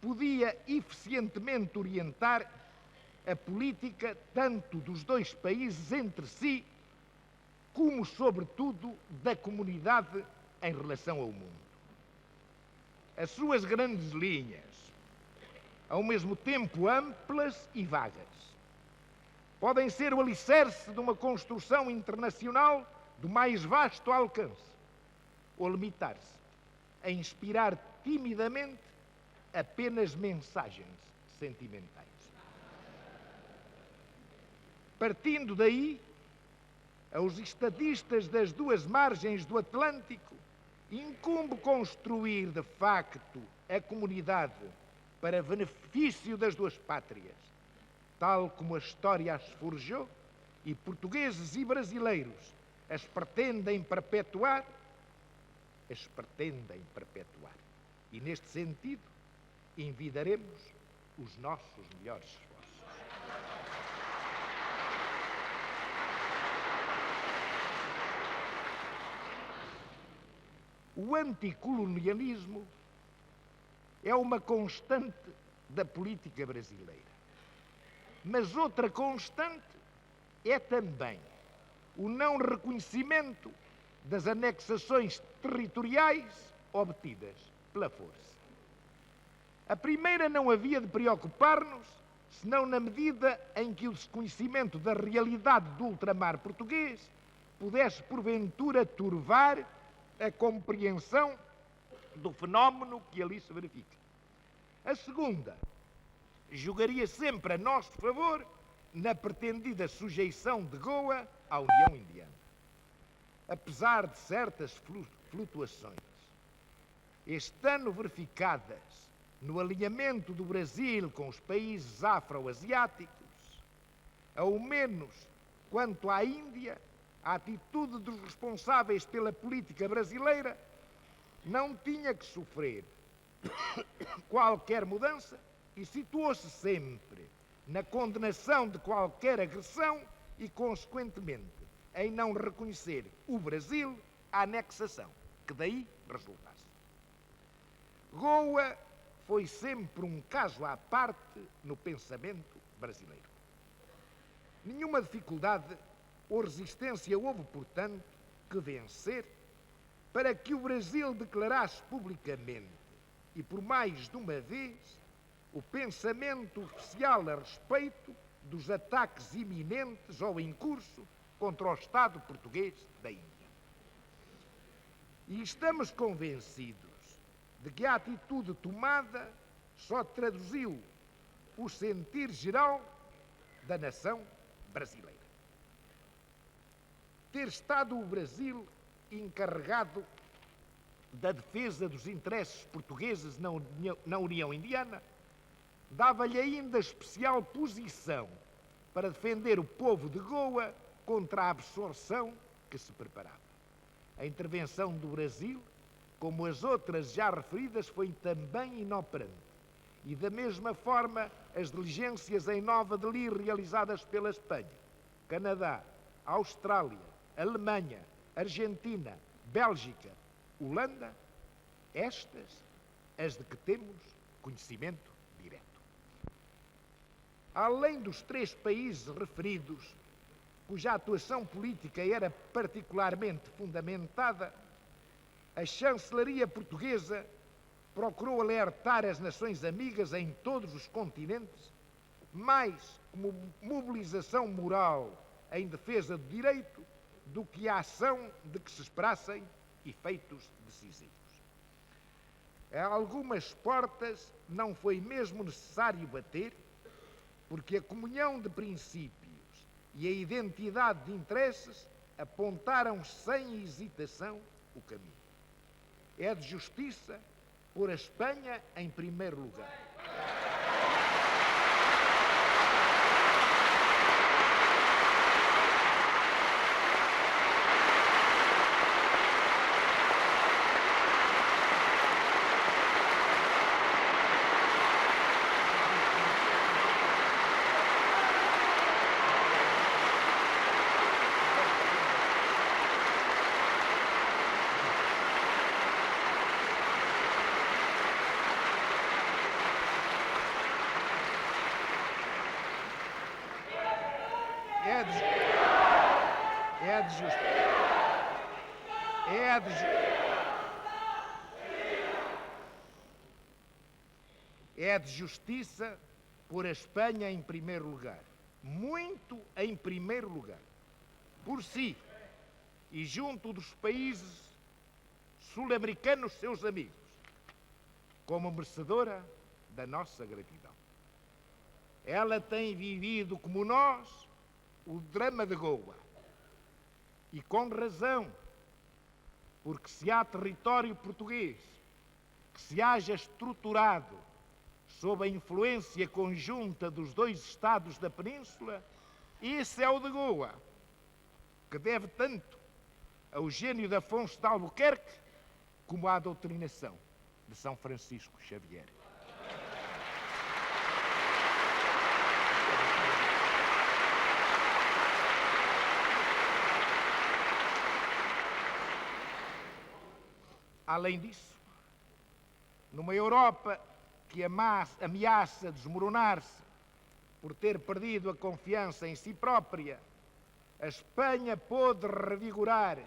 podia eficientemente orientar a política tanto dos dois países entre si, como, sobretudo, da comunidade em relação ao mundo. As suas grandes linhas, ao mesmo tempo amplas e vagas, podem ser o alicerce de uma construção internacional do mais vasto alcance, ou limitar-se a inspirar timidamente apenas mensagens sentimentais. Partindo daí, aos estadistas das duas margens do Atlântico, incumbe construir, de facto, a comunidade para benefício das duas pátrias, tal como a história as forjou, e portugueses e brasileiros as pretendem perpetuar. E, neste sentido, envidaremos os nossos melhores esforços. O anticolonialismo é uma constante da política brasileira. Mas outra constante é também o não reconhecimento das anexações territoriais obtidas pela força. A primeira não havia de preocupar-nos, senão na medida em que o desconhecimento da realidade do ultramar português pudesse, porventura, turvar a compreensão do fenómeno que ali se verifica. A segunda jogaria sempre a nosso favor na pretendida sujeição de Goa à União Indiana. Apesar de certas flutuações, estando verificadas no alinhamento do Brasil com os países afro-asiáticos, ao menos quanto à Índia, a atitude dos responsáveis pela política brasileira não tinha que sofrer qualquer mudança e situou-se sempre na condenação de qualquer agressão e, consequentemente, em não reconhecer o Brasil à anexação, que daí resultasse. Goa foi sempre um caso à parte no pensamento brasileiro. Nenhuma dificuldade ou resistência houve, portanto, que vencer para que o Brasil declarasse publicamente e por mais de uma vez o pensamento oficial a respeito dos ataques iminentes ou em curso contra o Estado português da Índia. E estamos convencidos de que a atitude tomada só traduziu o sentir geral da nação brasileira. Ter estado o Brasil encarregado da defesa dos interesses portugueses na União Indiana dava-lhe ainda especial posição para defender o povo de Goa contra a absorção que se preparava. A intervenção do Brasil, como as outras já referidas, foi também inoperante. E da mesma forma, as diligências em Nova Delhi realizadas pela Espanha, Canadá, Austrália, Alemanha, Argentina, Bélgica, Holanda, estas as de que temos conhecimento direto. Além dos três países referidos, cuja atuação política era particularmente fundamentada, a chancelaria portuguesa procurou alertar as nações amigas em todos os continentes, mais como mobilização moral em defesa do direito do que a ação de que se esperassem efeitos decisivos. A algumas portas não foi mesmo necessário bater, porque a comunhão de princípios e a identidade de interesses apontaram sem hesitação o caminho. É de justiça pôr a Espanha em primeiro lugar. É de justiça pôr a Espanha em primeiro lugar, muito em primeiro lugar, por si e junto dos países sul-americanos, seus amigos, como merecedora da nossa gratidão. Ela tem vivido, como nós, o drama de Goa. E com razão, porque se há território português que se haja estruturado sob a influência conjunta dos dois Estados da Península, esse é o de Goa, que deve tanto ao gênio de Afonso de Albuquerque como à doutrinação de São Francisco Xavier. Além disso, numa Europa que ameaça desmoronar-se por ter perdido a confiança em si própria, a Espanha pôde revigorar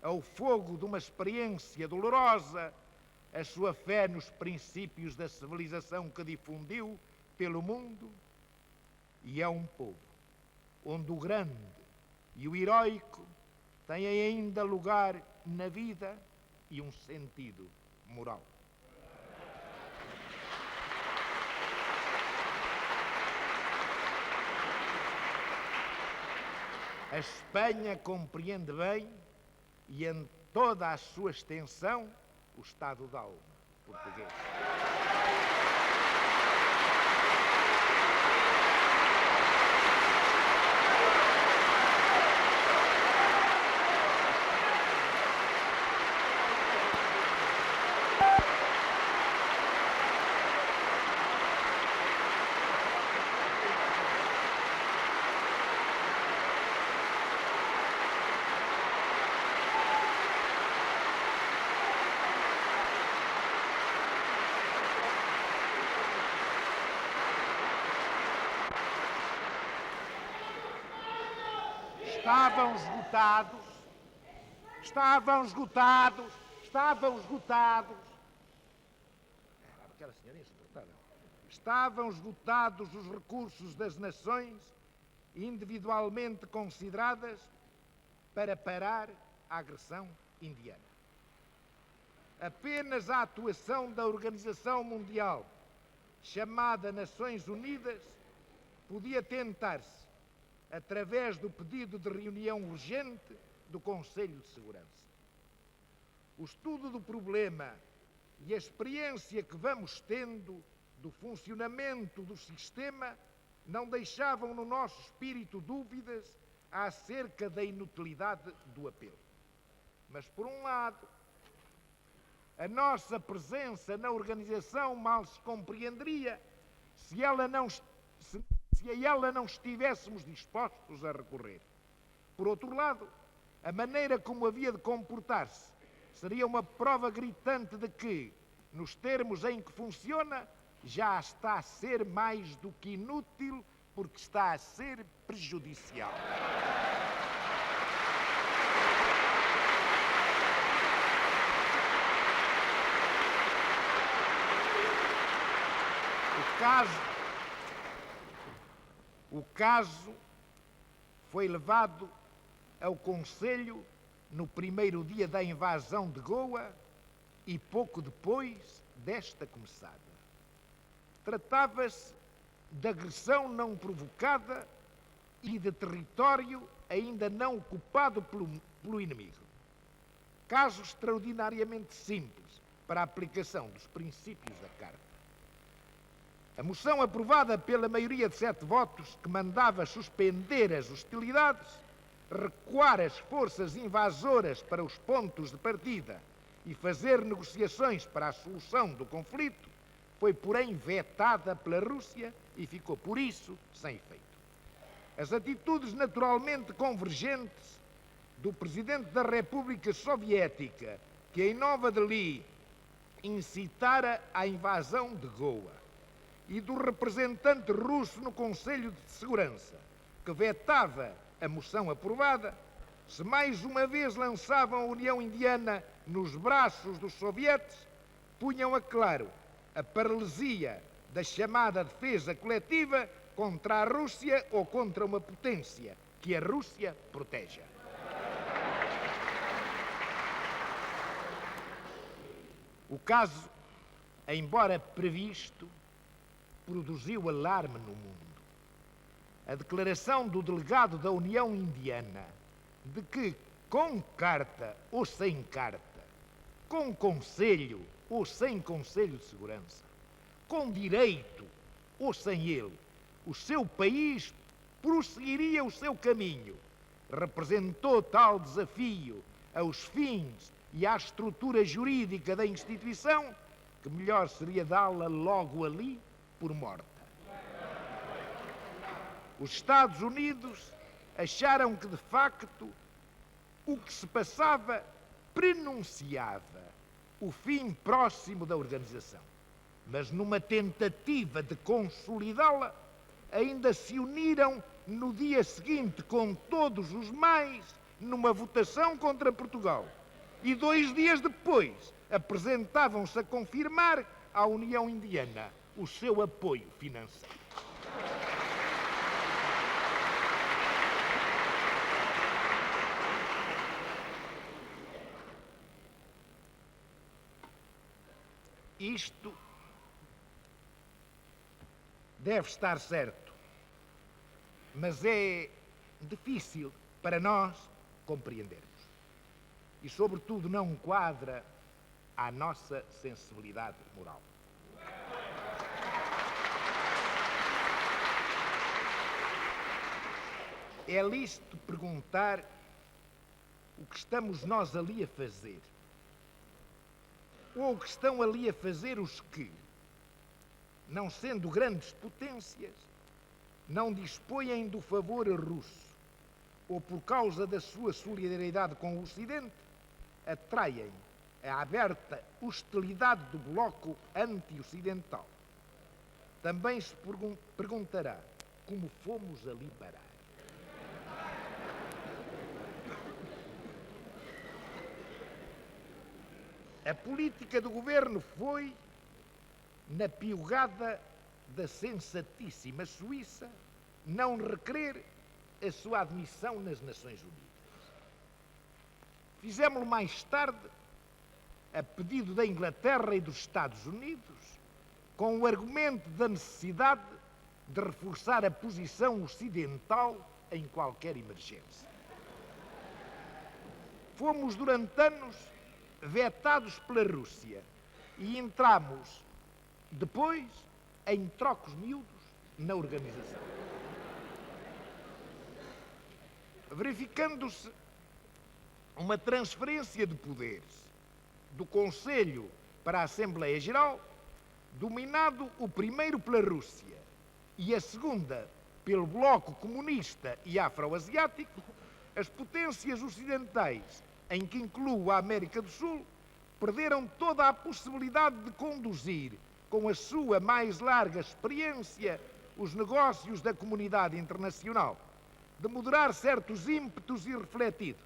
ao fogo de uma experiência dolorosa a sua fé nos princípios da civilização que difundiu pelo mundo, e é um povo onde o grande e o heroico têm ainda lugar na vida e um sentido moral. A Espanha compreende bem, e em toda a sua extensão, o estado da alma português. Estavam esgotados os recursos das nações individualmente consideradas para parar a agressão indiana. Apenas a atuação da Organização Mundial, chamada Nações Unidas, podia tentar-se através do pedido de reunião urgente do Conselho de Segurança. O estudo do problema e a experiência que vamos tendo do funcionamento do sistema não deixavam no nosso espírito dúvidas acerca da inutilidade do apelo. Mas, por um lado, a nossa presença na organização mal se compreenderia se a ela não estivéssemos dispostos a recorrer. Por outro lado, a maneira como havia de comportar-se seria uma prova gritante de que, nos termos em que funciona, já está a ser mais do que inútil, porque está a ser prejudicial. O caso foi levado ao Conselho no primeiro dia da invasão de Goa e pouco depois desta começada. Tratava-se de agressão não provocada e de território ainda não ocupado pelo inimigo. Caso extraordinariamente simples para a aplicação dos princípios da Carta. A moção aprovada pela maioria de 7 votos, que mandava suspender as hostilidades, recuar as forças invasoras para os pontos de partida e fazer negociações para a solução do conflito, foi, porém, vetada pela Rússia e ficou, por isso, sem efeito. As atitudes naturalmente convergentes do Presidente da República Soviética, que em Nova Delhi incitara a invasão de Goa, e do representante russo no Conselho de Segurança, que vetava a moção aprovada, se mais uma vez lançavam a União Indiana nos braços dos sovietes, punham a claro a paralisia da chamada defesa coletiva contra a Rússia ou contra uma potência que a Rússia proteja. O caso, embora previsto, produziu alarme no mundo. A declaração do delegado da União Indiana de que, com carta ou sem carta, com conselho ou sem conselho de segurança, com direito ou sem ele, o seu país prosseguiria o seu caminho, representou tal desafio aos fins e à estrutura jurídica da instituição que melhor seria dá-la logo ali por morta. Os Estados Unidos acharam que, de facto, o que se passava prenunciava o fim próximo da organização. Mas numa tentativa de consolidá-la, ainda se uniram no dia seguinte com todos os mais numa votação contra Portugal. E 2 dias depois apresentavam-se a confirmar à União Indiana o seu apoio financeiro. Isto deve estar certo, mas é difícil para nós compreendermos. E, sobretudo, não enquadra à nossa sensibilidade moral. É lícito perguntar o que estamos nós ali a fazer. Ou o que estão ali a fazer os que, não sendo grandes potências, não dispõem do favor russo, ou por causa da sua solidariedade com o Ocidente, atraem a aberta hostilidade do bloco anti-ocidental. Também se perguntará como fomos ali parar. A política do governo foi, na piugada da sensatíssima Suíça, não requerer a sua admissão nas Nações Unidas. Fizemos-lo mais tarde, a pedido da Inglaterra e dos Estados Unidos, com o argumento da necessidade de reforçar a posição ocidental em qualquer emergência. Fomos, durante anos, vetados pela Rússia e entramos, depois, em trocos miúdos na organização. Verificando-se uma transferência de poderes do Conselho para a Assembleia Geral, dominado o primeiro pela Rússia e a segunda pelo Bloco Comunista e Afro-Asiático, as potências ocidentais, em que incluo a América do Sul, perderam toda a possibilidade de conduzir, com a sua mais larga experiência, os negócios da comunidade internacional, de moderar certos ímpetos irrefletidos,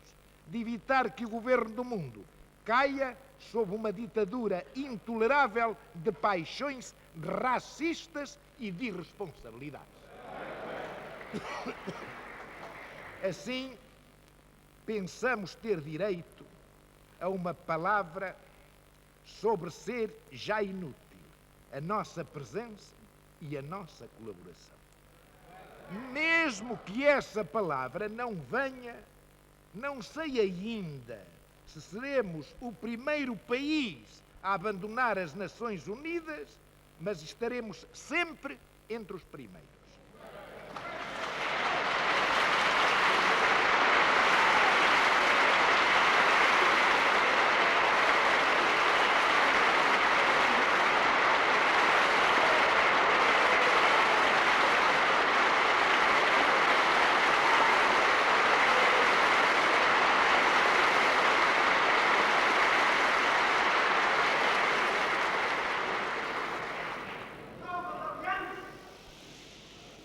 de evitar que o governo do mundo caia sob uma ditadura intolerável de paixões racistas e de irresponsabilidades. Assim, pensamos ter direito a uma palavra sobre ser já inútil a nossa presença e a nossa colaboração. Mesmo que essa palavra não venha, não sei ainda se seremos o primeiro país a abandonar as Nações Unidas, mas estaremos sempre entre os primeiros.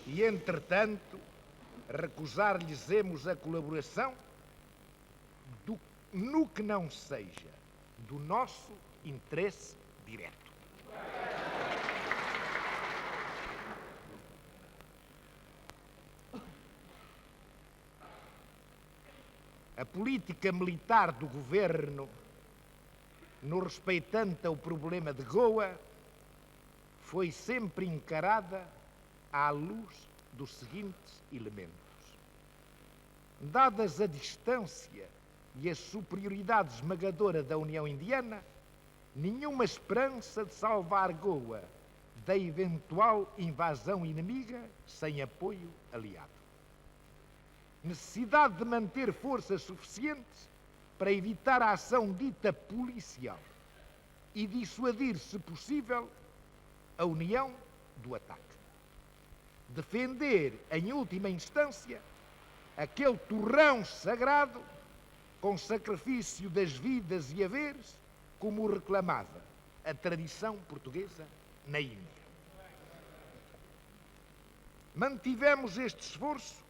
E, entretanto, recusar-lhes-emos a colaboração no que não seja do nosso interesse direto. A política militar do governo, no respeitante ao problema de Goa, foi sempre encarada à luz dos seguintes elementos. Dadas a distância e a superioridade esmagadora da União Indiana, nenhuma esperança de salvar Goa da eventual invasão inimiga sem apoio aliado. Necessidade de manter forças suficientes para evitar a ação dita policial e dissuadir, se possível, a União do ataque. Defender, em última instância, aquele torrão sagrado com sacrifício das vidas e haveres, como o reclamava a tradição portuguesa na Índia. Mantivemos este esforço,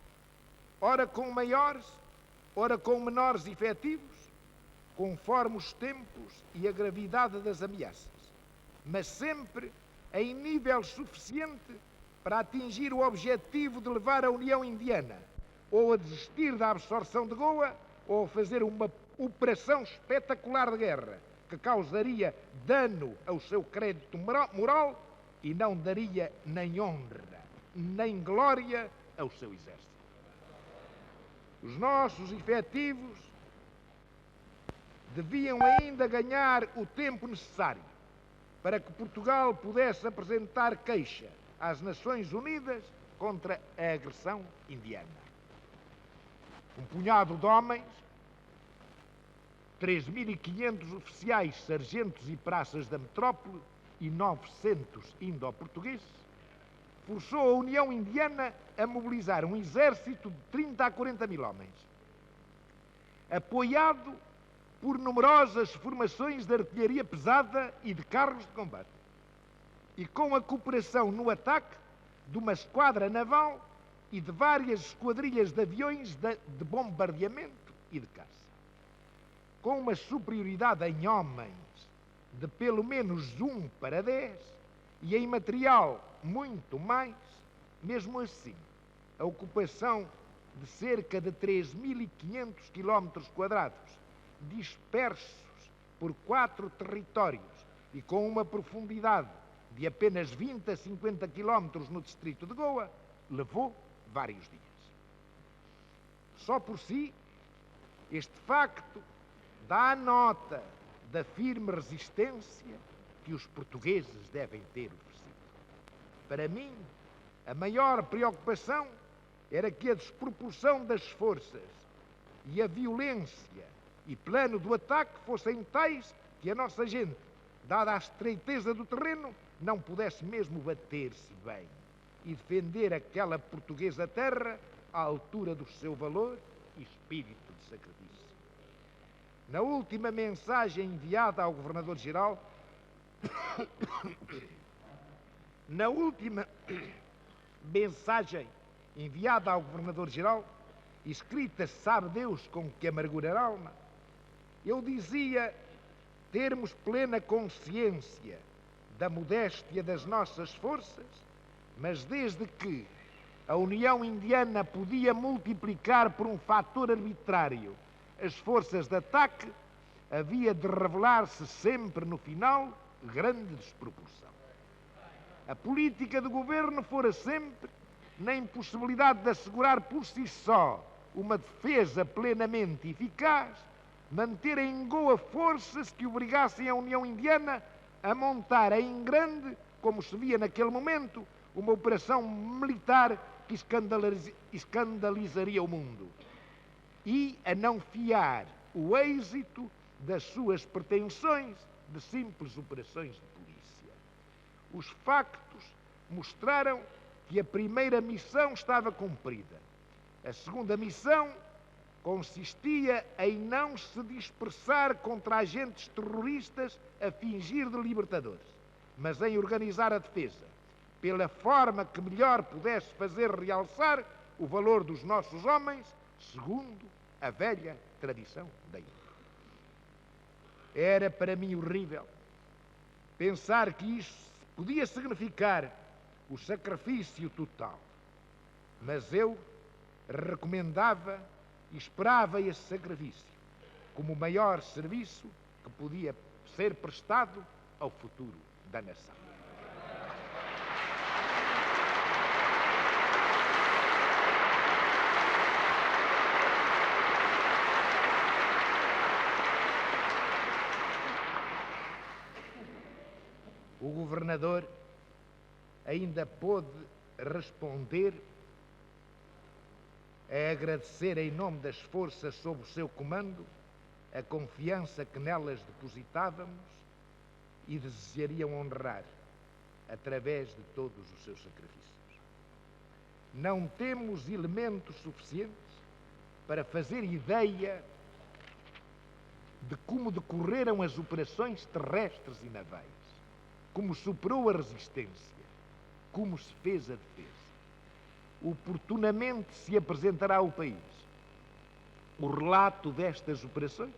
ora com maiores, ora com menores efetivos, conforme os tempos e a gravidade das ameaças, mas sempre em nível suficiente para atingir o objetivo de levar a União Indiana ou a desistir da absorção de Goa ou a fazer uma operação espetacular de guerra que causaria dano ao seu crédito moral e não daria nem honra, nem glória ao seu exército. Os nossos efetivos deviam ainda ganhar o tempo necessário para que Portugal pudesse apresentar queixa às Nações Unidas contra a agressão indiana. Um punhado de homens, 3.500 oficiais, sargentos e praças da metrópole e 900 indo-portugueses, forçou a União Indiana a mobilizar um exército de 30 a 40 mil homens, apoiado por numerosas formações de artilharia pesada e de carros de combate, e com a cooperação no ataque de uma esquadra naval e de várias esquadrilhas de aviões de bombardeamento e de caça. Com uma superioridade em homens de pelo menos 1 para 10 e em material muito mais, mesmo assim, a ocupação de cerca de 3.500 km², dispersos por 4 territórios e com uma profundidade de apenas 20 a 50 km no distrito de Goa, levou vários dias. Só por si, este facto dá nota da firme resistência que os portugueses devem ter oferecido. Para mim, a maior preocupação era que a desproporção das forças e a violência e plano do ataque fossem tais que a nossa gente, dada a estreiteza do terreno, não pudesse mesmo bater-se bem e defender aquela portuguesa terra à altura do seu valor e espírito de sacrifício. Na última mensagem enviada ao Governador-Geral, escrita sabe Deus com que amargura a alma, eu dizia termos plena consciência da modéstia das nossas forças, mas desde que a União Indiana podia multiplicar por um fator arbitrário as forças de ataque, havia de revelar-se sempre no final grande desproporção. A política do governo fora sempre na impossibilidade de assegurar por si só uma defesa plenamente eficaz, manter em Goa forças que obrigassem a União Indiana a montar em grande, como se via naquele momento, uma operação militar que escandalizaria o mundo, e a não fiar o êxito das suas pretensões de simples operações de polícia. Os factos mostraram que a primeira missão estava cumprida. A segunda missão consistia em não se dispersar contra agentes terroristas a fingir de libertadores, mas em organizar a defesa, pela forma que melhor pudesse fazer realçar o valor dos nossos homens segundo a velha tradição da Índia. Era para mim horrível pensar que isto podia significar o sacrifício total, mas eu recomendava e esperava esse sacrifício como o maior serviço que podia ser prestado ao futuro da nação. O governador ainda pôde responder a agradecer em nome das forças sob o seu comando a confiança que nelas depositávamos e desejariam honrar através de todos os seus sacrifícios. Não temos elementos suficientes para fazer ideia de como decorreram as operações terrestres e navais, como superou a resistência, como se fez a defesa. Oportunamente se apresentará ao país o relato destas operações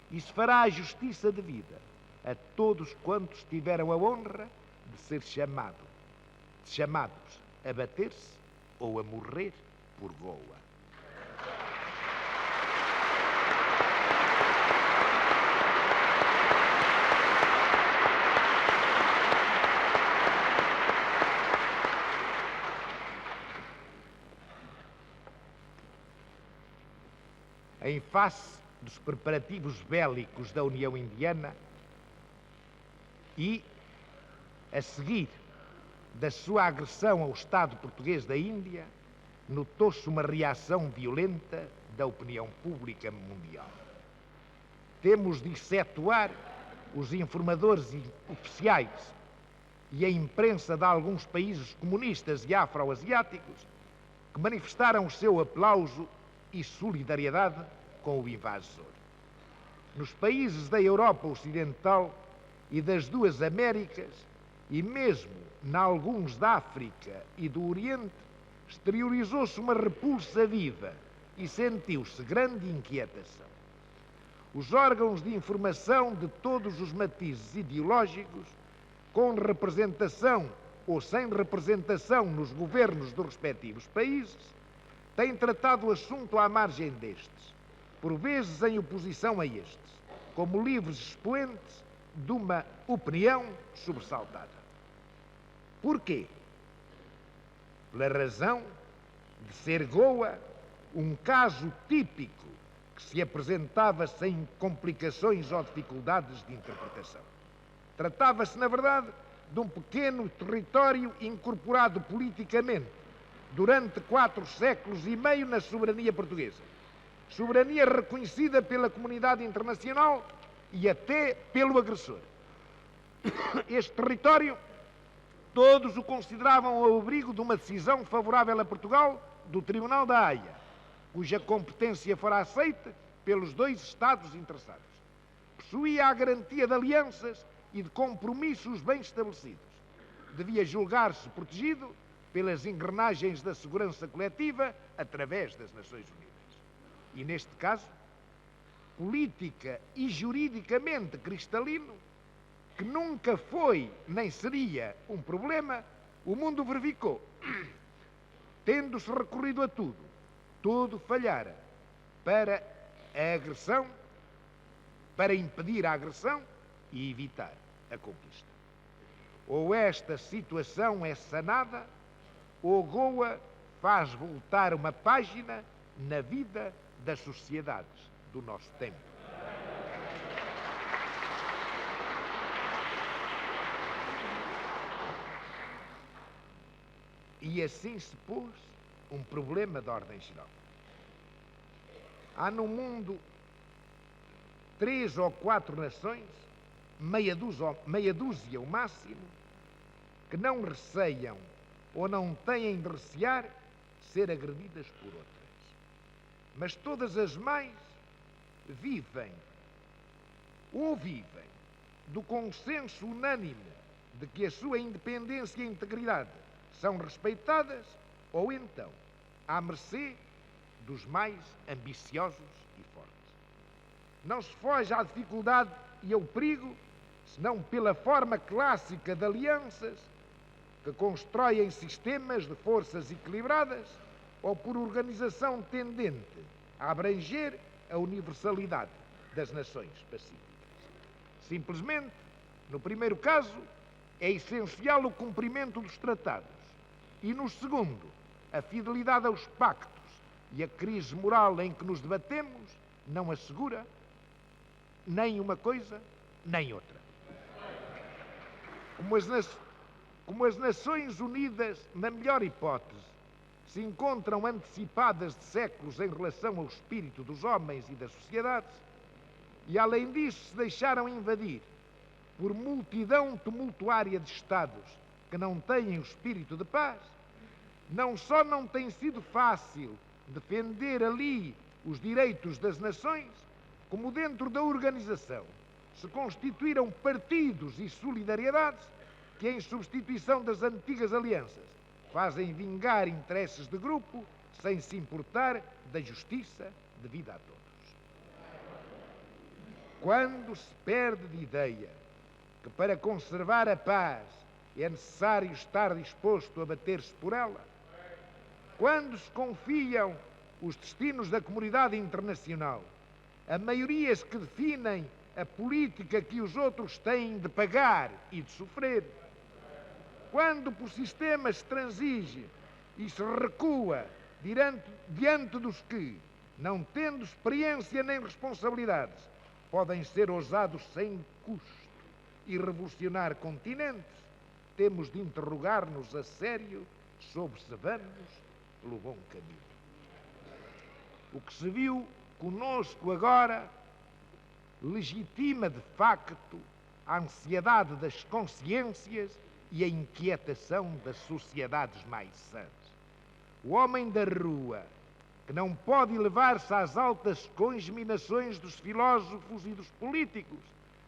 e se fará a justiça devida a todos quantos tiveram a honra de ser chamados a bater-se ou a morrer por Goa. Em face dos preparativos bélicos da União Indiana e, a seguir da sua agressão ao Estado português da Índia, notou-se uma reação violenta da opinião pública mundial. Temos de excetuar os informadores oficiais e a imprensa de alguns países comunistas e afro-asiáticos que manifestaram o seu aplauso e solidariedade com o invasor. Nos países da Europa Ocidental e das duas Américas, e mesmo em alguns da África e do Oriente, exteriorizou-se uma repulsa viva e sentiu-se grande inquietação. Os órgãos de informação de todos os matizes ideológicos, com representação ou sem representação nos governos dos respectivos países, têm tratado o assunto à margem destes, por vezes em oposição a estes, como livres expoentes de uma opinião sobressaltada. Porquê? Pela razão de ser Goa um caso típico que se apresentava sem complicações ou dificuldades de interpretação. Tratava-se, na verdade, de um pequeno território incorporado politicamente durante 4 séculos e meio na soberania portuguesa. Soberania reconhecida pela comunidade internacional e até pelo agressor. Este território, todos o consideravam ao abrigo de uma decisão favorável a Portugal do Tribunal da Haia, cuja competência fora aceita pelos 2 Estados interessados. Possuía a garantia de alianças e de compromissos bem estabelecidos. Devia julgar-se protegido pelas engrenagens da segurança coletiva através das Nações Unidas. E neste caso, política e juridicamente cristalino, que nunca foi nem seria um problema, o mundo verificou. Tendo-se recorrido a tudo falhara para a agressão, para impedir a agressão e evitar a conquista. Ou esta situação é sanada, ou Goa faz voltar uma página na vida das sociedades do nosso tempo. E assim se pôs um problema de ordem geral. Há no mundo 3 ou 4 nações, meia dúzia o máximo, que não receiam ou não têm de recear ser agredidas por outras. Mas todas as mais vivem do consenso unânime de que a sua independência e integridade são respeitadas ou então à mercê dos mais ambiciosos e fortes. Não se foge à dificuldade e ao perigo, senão pela forma clássica de alianças que constroem sistemas de forças equilibradas ou por organização tendente a abranger a universalidade das nações pacíficas. Simplesmente, no primeiro caso, é essencial o cumprimento dos tratados e, no segundo, a fidelidade aos pactos, e a crise moral em que nos debatemos não assegura nem uma coisa nem outra. Como as Nações Unidas, na melhor hipótese, se encontram antecipadas de séculos em relação ao espírito dos homens e das sociedades, e além disso se deixaram invadir por multidão tumultuária de Estados que não têm o espírito de paz, não só não tem sido fácil defender ali os direitos das nações, como dentro da organização se constituíram partidos e solidariedades que, em substituição das antigas alianças, fazem vingar interesses de grupo sem se importar da justiça devida a todos. Quando se perde de ideia que para conservar a paz é necessário estar disposto a bater-se por ela, quando se confiam os destinos da comunidade internacional a maiorias que definem a política que os outros têm de pagar e de sofrer, quando por sistemas se transige e se recua diante dos que, não tendo experiência nem responsabilidades, podem ser ousados sem custo e revolucionar continentes, temos de interrogar-nos a sério sobre se vamos pelo bom caminho. O que se viu conosco agora legitima de facto a ansiedade das consciências e a inquietação das sociedades mais sãs. O homem da rua, que não pode elevar-se às altas congeminações dos filósofos e dos políticos,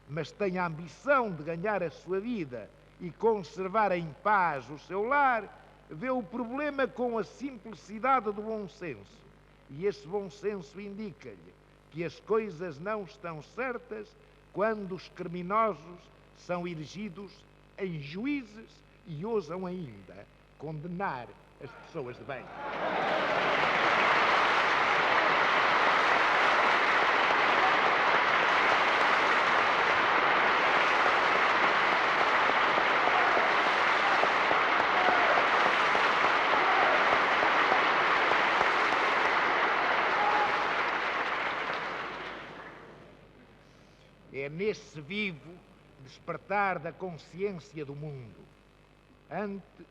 mas tem a ambição de ganhar a sua vida e conservar em paz o seu lar, vê o problema com a simplicidade do bom senso. E esse bom senso indica-lhe que as coisas não estão certas quando os criminosos são erigidos em juízes e ousam ainda condenar as pessoas de bem. É nesse vivo despertar da consciência do mundo, ante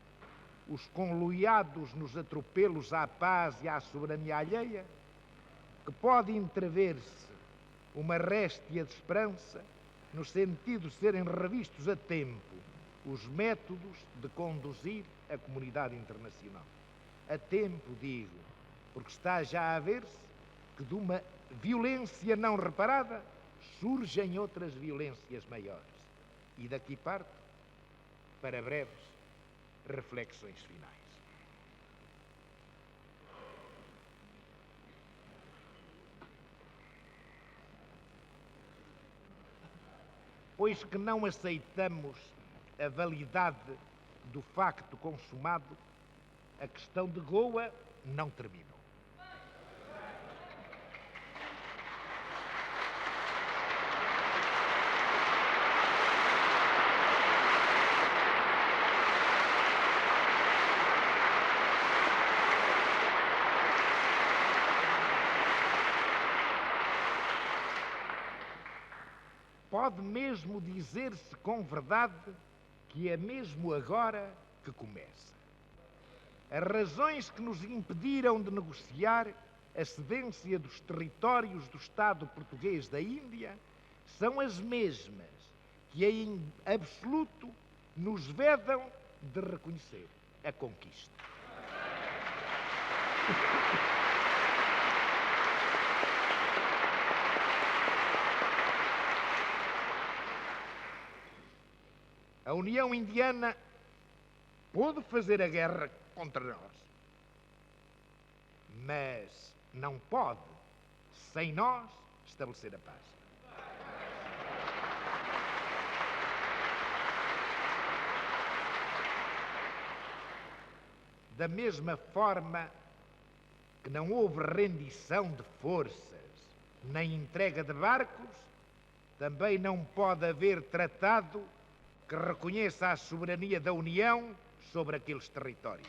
os conluiados nos atropelos à paz e à soberania alheia, que pode entrever-se uma réstia de esperança no sentido de serem revistos a tempo os métodos de conduzir a comunidade internacional. A tempo, digo, porque está já a ver-se que de uma violência não reparada surgem outras violências maiores. E daqui parto para breves reflexões finais. Pois que não aceitamos a validade do facto consumado, a questão de Goa não terminou. Pode mesmo dizer-se com verdade que é mesmo agora que começa. As razões que nos impediram de negociar a cedência dos territórios do Estado português da Índia são as mesmas que em absoluto nos vedam de reconhecer a conquista. A União Indiana pôde fazer a guerra contra nós, mas não pode, sem nós, estabelecer a paz. Da mesma forma que não houve rendição de forças nem entrega de barcos, também não pode haver tratado que reconheça a soberania da União sobre aqueles territórios.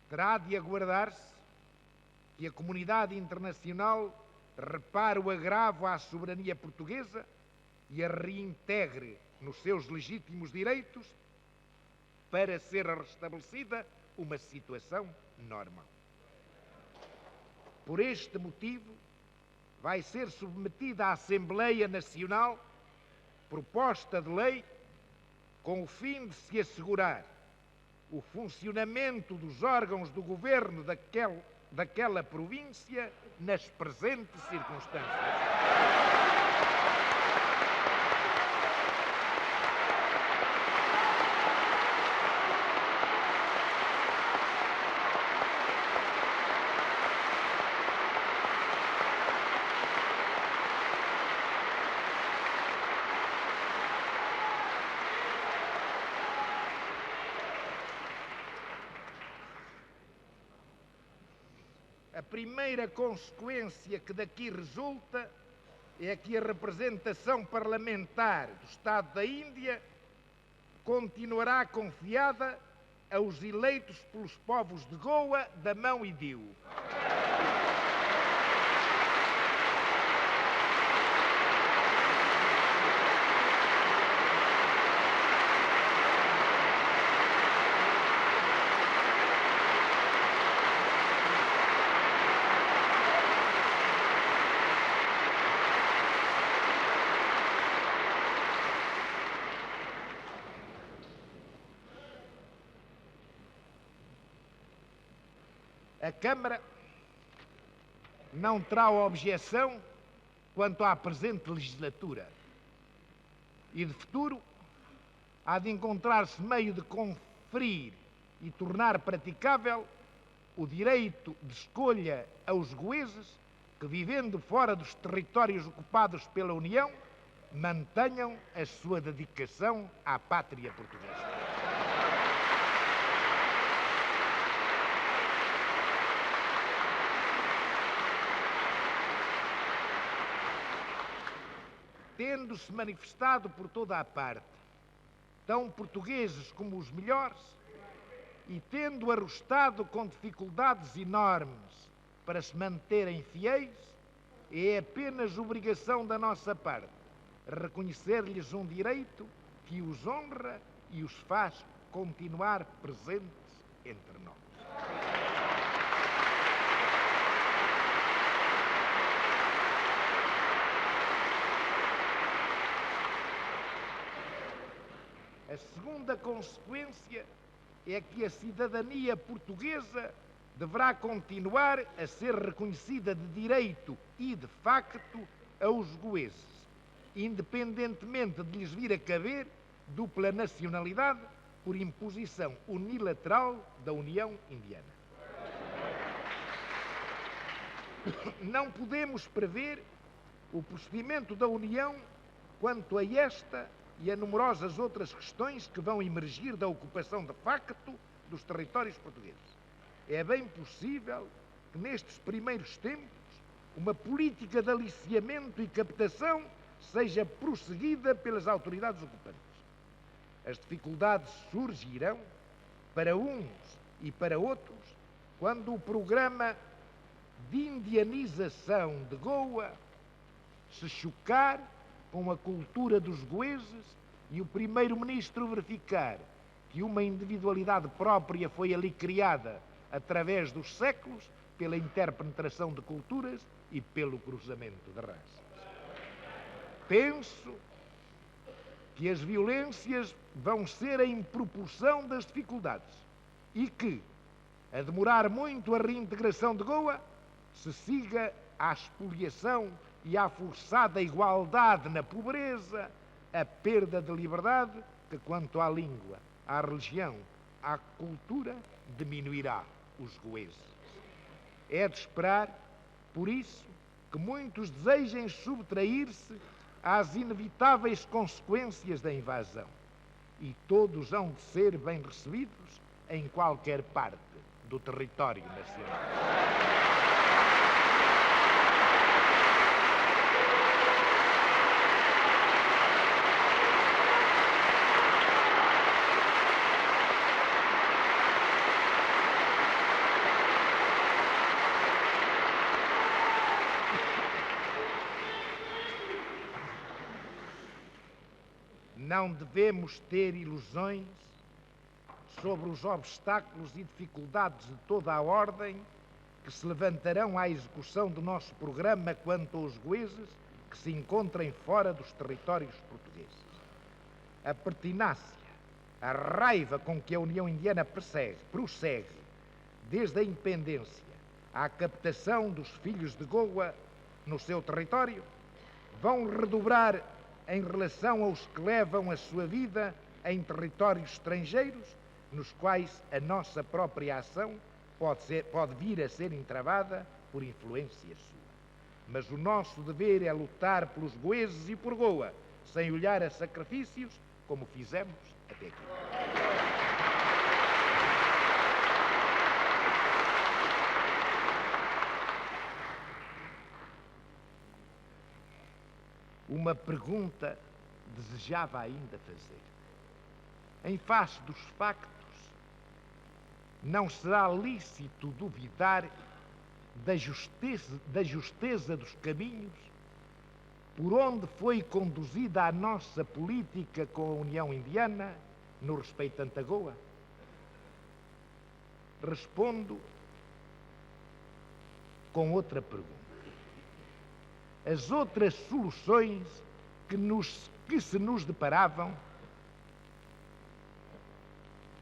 Terá de aguardar-se que a comunidade internacional repare o agravo à soberania portuguesa e a reintegre nos seus legítimos direitos para ser restabelecida uma situação normal. Por este motivo, vai ser submetida à Assembleia Nacional proposta de lei com o fim de se assegurar o funcionamento dos órgãos do governo daquela província nas presentes circunstâncias. A primeira consequência que daqui resulta é que a representação parlamentar do Estado da Índia continuará confiada aos eleitos pelos povos de Goa, Damão e Diu. A Câmara não terá objeção quanto à presente legislatura e, de futuro, há de encontrar-se meio de conferir e tornar praticável o direito de escolha aos goeses que, vivendo fora dos territórios ocupados pela União, mantenham a sua dedicação à pátria portuguesa. Tendo-se manifestado por toda a parte, tão portugueses como os melhores, e tendo arrostado com dificuldades enormes para se manterem fiéis, é apenas obrigação da nossa parte reconhecer-lhes um direito que os honra e os faz continuar presentes entre nós. A segunda consequência é que a cidadania portuguesa deverá continuar a ser reconhecida de direito e de facto aos goeses, independentemente de lhes vir a caber dupla nacionalidade por imposição unilateral da União Indiana. Não podemos prever o procedimento da União quanto a esta e a numerosas outras questões que vão emergir da ocupação de facto dos territórios portugueses. É bem possível que nestes primeiros tempos uma política de aliciamento e captação seja prosseguida pelas autoridades ocupantes. As dificuldades surgirão para uns e para outros quando o programa de indianização de Goa se chocar com a cultura dos goeses e o primeiro-ministro verificar que uma individualidade própria foi ali criada através dos séculos pela interpenetração de culturas e pelo cruzamento de raças. Penso que as violências vão ser em proporção das dificuldades e que, a demorar muito a reintegração de Goa, se siga à expoliação e à forçada igualdade na pobreza, a perda de liberdade, que quanto à língua, à religião, à cultura, diminuirá os goeses. É de esperar, por isso, que muitos desejem subtrair-se às inevitáveis consequências da invasão, e todos hão de ser bem recebidos em qualquer parte do território nacional. Não devemos ter ilusões sobre os obstáculos e dificuldades de toda a ordem que se levantarão à execução do nosso programa quanto aos goeses que se encontrem fora dos territórios portugueses. A pertinácia, a raiva com que a União Indiana prossegue, desde a independência à captação dos filhos de Goa no seu território, vão redobrar em relação aos que levam a sua vida em territórios estrangeiros, nos quais a nossa própria ação pode vir a ser entravada por influência sua. Mas o nosso dever é lutar pelos goeses e por Goa, sem olhar a sacrifícios, como fizemos até aqui. Uma pergunta desejava ainda fazer. Em face dos factos, não será lícito duvidar da justeza dos caminhos por onde foi conduzida a nossa política com a União Indiana no respeitante a Goa? Respondo com outra pergunta. As outras soluções que se nos deparavam,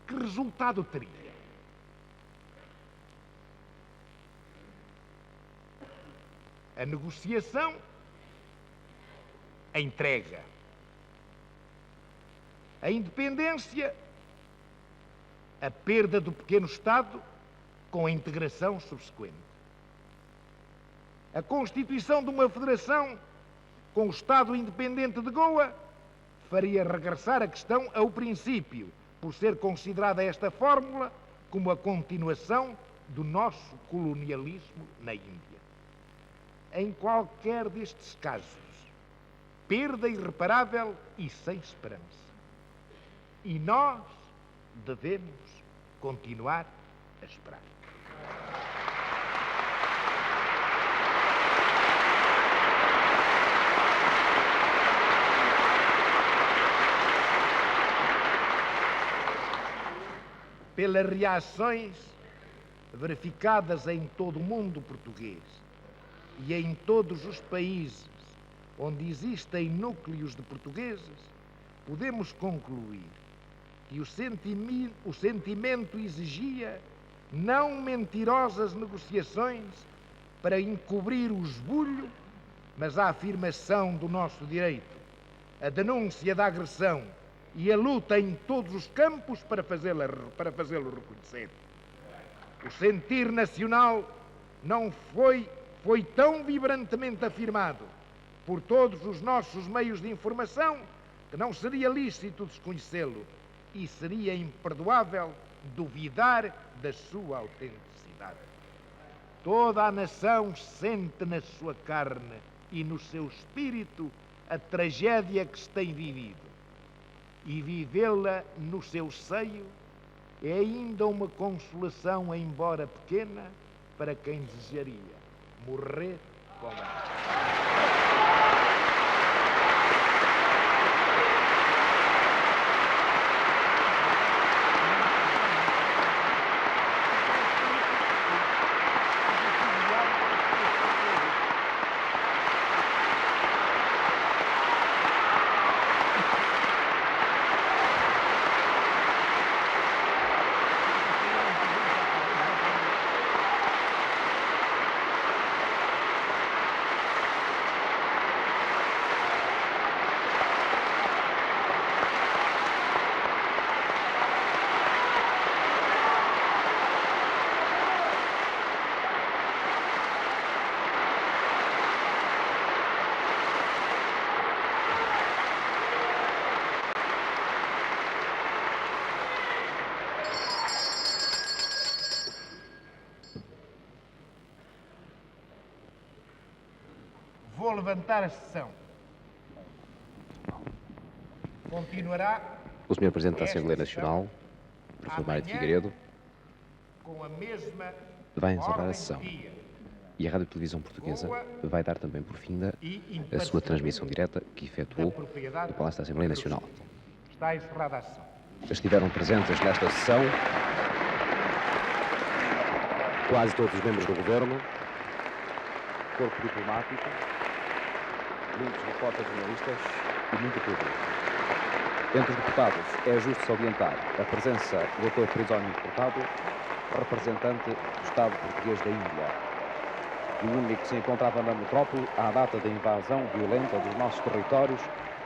que resultado teria? A negociação, a entrega. A independência, a perda do pequeno Estado com a integração subsequente. A constituição de uma federação com o Estado independente de Goa faria regressar a questão ao princípio, por ser considerada esta fórmula como a continuação do nosso colonialismo na Índia. Em qualquer destes casos, perda irreparável e sem esperança. E nós devemos continuar a esperar. Pelas reações verificadas em todo o mundo português e em todos os países onde existem núcleos de portugueses, podemos concluir que o sentimento exigia não mentirosas negociações para encobrir o esbulho, mas a afirmação do nosso direito, a denúncia da agressão e a luta em todos os campos para fazê-lo reconhecer. O sentir nacional não foi tão vibrantemente afirmado por todos os nossos meios de informação que não seria lícito desconhecê-lo e seria imperdoável duvidar da sua autenticidade. Toda a nação sente na sua carne e no seu espírito a tragédia que se tem vivido. E vivê-la no seu seio é ainda uma consolação, embora pequena, para quem desejaria morrer com ela. Vou levantar a sessão. Continuará O Sr. Presidente da esta Assembleia sessão Nacional, professor Mário de amanhã Figueiredo, com a mesma vai encerrar ordem a do sessão. dia E a Rádio Televisão Portuguesa vai dar também por finda e a sua transmissão direta que da efetuou propriedade do Palácio da Assembleia Nacional. Está encerrada a sessão. Estiveram presentes nesta sessão quase todos os membros do Governo, corpo diplomático, muitos repórteres jornalistas e muito público. Entre os deputados é justo salientar a presença do Dr. Crisónimo Furtado, representante do Estado português da Índia, e o único que se encontrava na metrópole à data da invasão violenta dos nossos territórios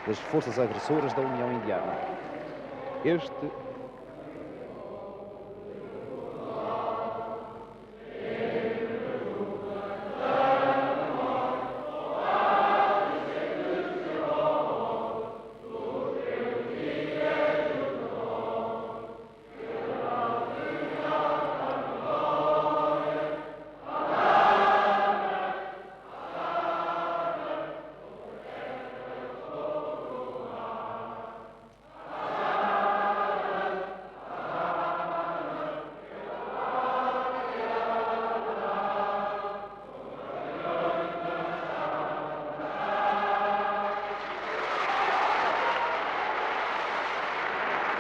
das forças agressoras da União Indiana. Este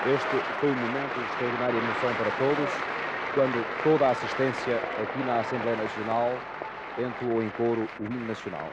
Este foi um momento de extraordinária emoção para todos, quando toda a assistência aqui na Assembleia Nacional entoou em coro o hino nacional.